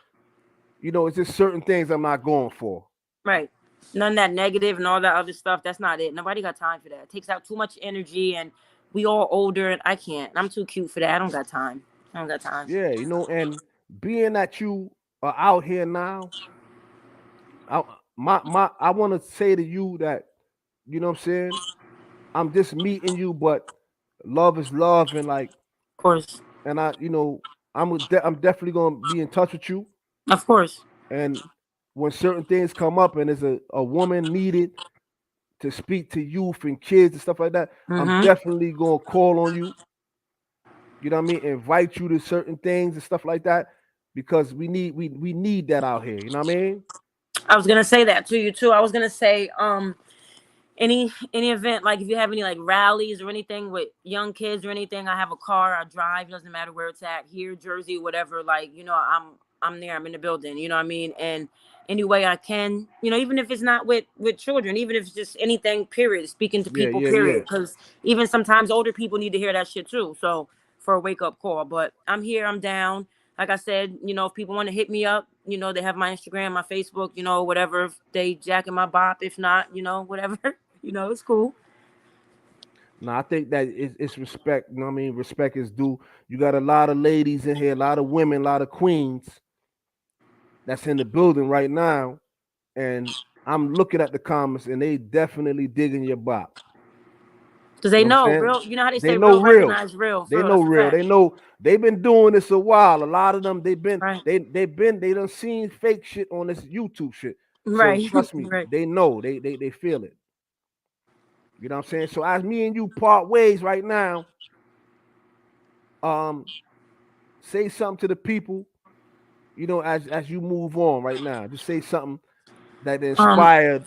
it's just certain things I'm not going for. Right. None of that negative and all that other stuff. That's not it. Nobody got time for that. It takes out too much energy, and we all older, and I can't. I'm too cute for that. I don't got time. I don't got time. Yeah, and being that you are out here now, I want to say to you that, you know what I'm saying, I'm just meeting you, but love is love, and like, Of course. and I'm definitely gonna be in touch with you. Of course. And when certain things come up and there's a woman needed to speak to youth and kids and stuff like that, I'm Mm-hmm. definitely gonna call on you. You know what I mean? Invite you to certain things and stuff like that, because we need that out here. You know what I mean? I was gonna say that to you too. I was gonna say, any event, like if you have any like rallies or anything with young kids or anything, I have a car, I drive, doesn't matter where it's at, here, Jersey, whatever, like, I'm there, I'm in the building, you know what I mean? And any way I can, even if it's not with children, even if it's just anything, period, speaking to Yeah, people, yeah, yeah. period, because even sometimes older people need to hear that shit too, so for a wake-up call. But I'm here, I'm down. Like I said, if people want to hit me up, they have my Instagram, my Facebook, whatever, if they jacking my bop, if not, whatever. It's cool. No, I think that it's respect. You know what I mean? Respect is due. You got a lot of ladies in here, a lot of women, a lot of queens that's in the building right now, and I'm looking at the comments, and they definitely digging your bop. Because You they know what I'm know saying? real, how they They say know real real. recognize real. For They real, know that's a real. fact. They know they've been doing this a while. A lot of them, Right. they done seen fake shit on this YouTube shit. So Right. trust me, Right. they know. They feel it. You know what I'm saying? So as me and you part ways right now, um, say something to the people, as you move on right now. Just say something that Um, inspired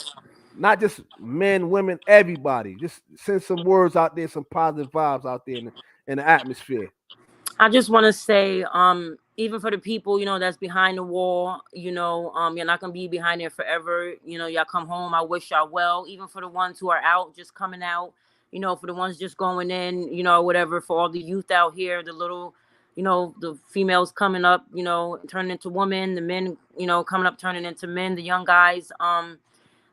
not just men, women, everybody. Just send some words out there, some positive vibes out there in the atmosphere. I just want to say, even for the people, that's behind the wall, you're not gonna be behind there forever. Y'all come home. I wish y'all well. Even for the ones who are out, just coming out. For the ones just going in, whatever. For all the youth out here, the little, the females coming up, turning into women. The men, coming up, turning into men. The young guys.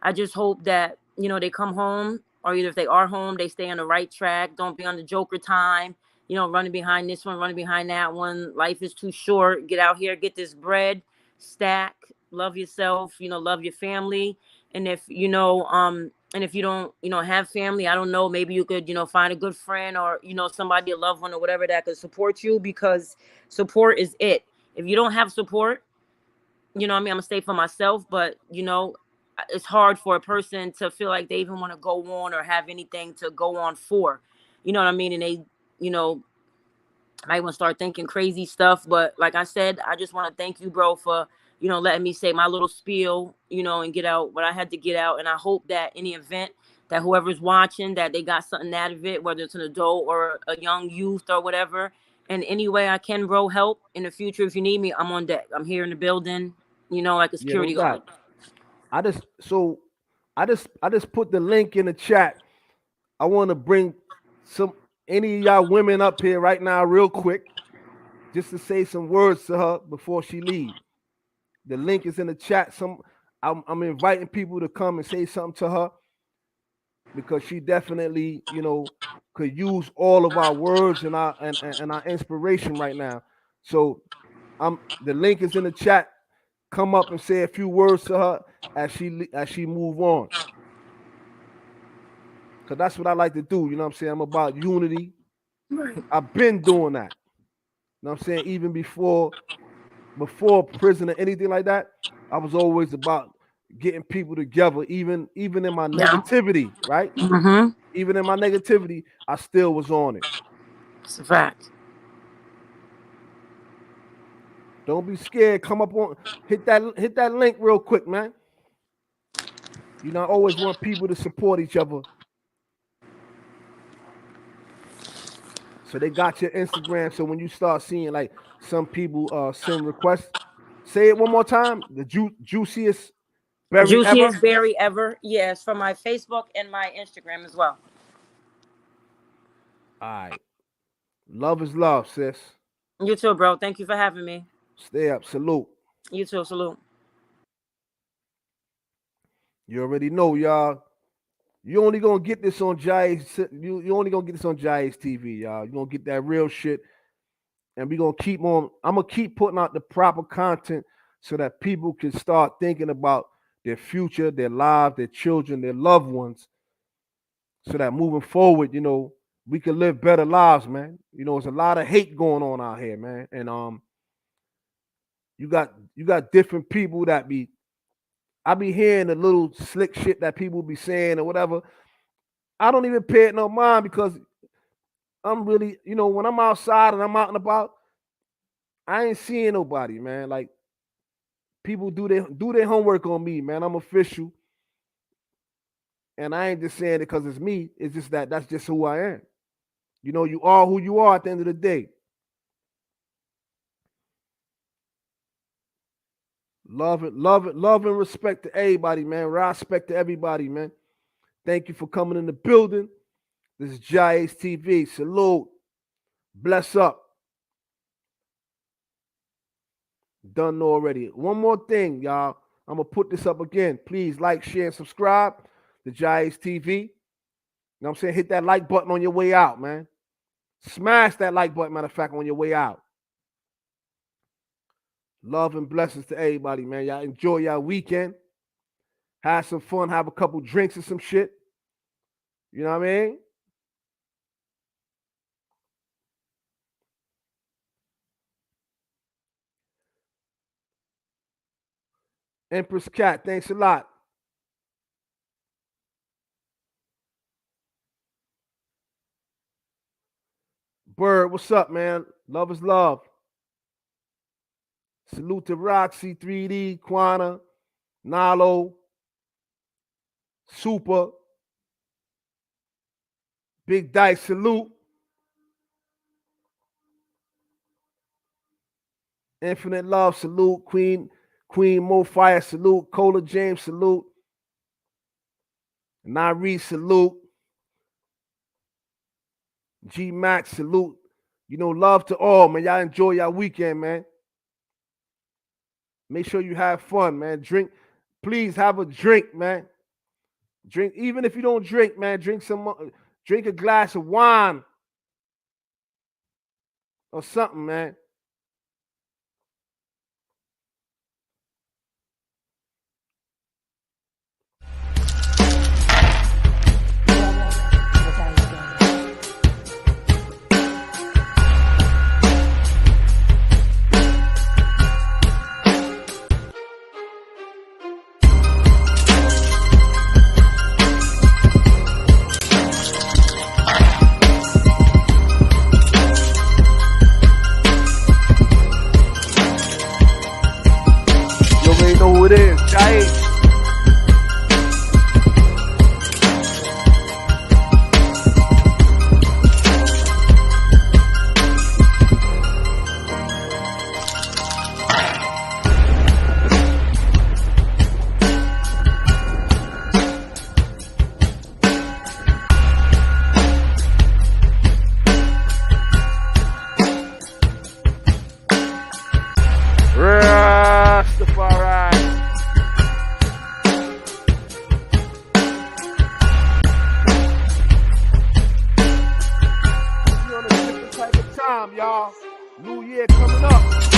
I just hope that, they come home, or either if they are home, they stay on the right track. Don't be on the joker time, running behind this one, running behind that one. Life is too short. Get out here, get this bread, stack, love yourself, love your family. And if, and if you don't, have family, I don't know, maybe you could, find a good friend or, somebody, a loved one or whatever that could support you, because support is it. If you don't have support, what I mean, I'm gonna stay for myself, but it's hard for a person to feel like they even want to go on or have anything to go on for. You know what I mean? And they, you know, might want to start thinking crazy stuff. But like I said, I just want to thank you, bro, for, letting me say my little spiel, and get out what I had to get out. And I hope that any event that whoever's watching, that they got something out of it, whether it's an adult or a young youth or whatever. in any way I can, bro, help in the future. If you need me, I'm on deck. I'm here in the building, like a Yeah, no security guard. doubt. I just put the link in the chat. I want to bring any of y'all women up here right now, real quick, just to say some words to her before she leave. The link is in the chat. I'm inviting people to come and say something to her because she definitely, could use all of our words and our inspiration right now. So the link is in the chat. Come up and say a few words to her as she move on. Cause that's what I like to do. You know what I'm saying? I'm about unity. Right. I've been doing that. You know what I'm saying? Even before prison or anything like that, I was always about getting people together, even in my negativity, right? Mm-hmm. Even in my negativity, I still was on it. It's a fact. Don't be scared. Come up on, hit that link real quick, man. I always want people to support each other. So they got your Instagram. So when you start seeing like some people send requests, say it one more time. The juiciest berry ever. Berry ever. Yes, from my Facebook and my Instagram as well. All right. Love is love, sis. You too, bro. Thank you for having me. Stay up. Salute. You too. Salute. You already know, y'all. You only gonna get this on JAH. You only gonna get this on JAH TV, y'all. You gonna get that real shit, and we gonna keep on. I'm gonna keep putting out the proper content so that people can start thinking about their future, their lives, their children, their loved ones, so that moving forward, we can live better lives, man. There's a lot of hate going on out here, man, and you got different people that I be hearing the little slick shit that people be saying or whatever. I don't even pay it no mind because I'm really, when I'm outside and I'm out and about, I ain't seeing nobody, man. Like people do their homework on me, man. I'm official. And I ain't just saying it because it's me. It's just that's just who I am. You are who you are at the end of the day. Love and respect to everybody, man. Respect to everybody, man. Thank you for coming in the building. This is JAH-ACE TV. Salute. Bless up. Done already. One more thing, y'all. I'm going to put this up again. Please like, share, and subscribe to JAH-ACE TV. You know what I'm saying? Hit that like button on your way out, man. Smash that like button, matter of fact, on your way out. Love and blessings to everybody, man. Y'all enjoy y'all weekend. Have some fun. Have a couple drinks and some shit. You know what I mean? Empress Cat, thanks a lot. Bird, what's up, man? Love is love. Salute to Roxy, 3D, Quana, Nalo, Super, Big Dice, salute. Infinite Love, salute. Queen Mo Fire, salute. Cola James, salute. Nari, salute. G Max, salute. Love to all, man. Y'all enjoy y'all weekend, man. Make sure you have fun, man. Drink. Please have a drink, man. Drink, even if you don't drink, man. Drink a glass of wine or something, man. Supplier. We're on a different type of time, y'all. New year coming up.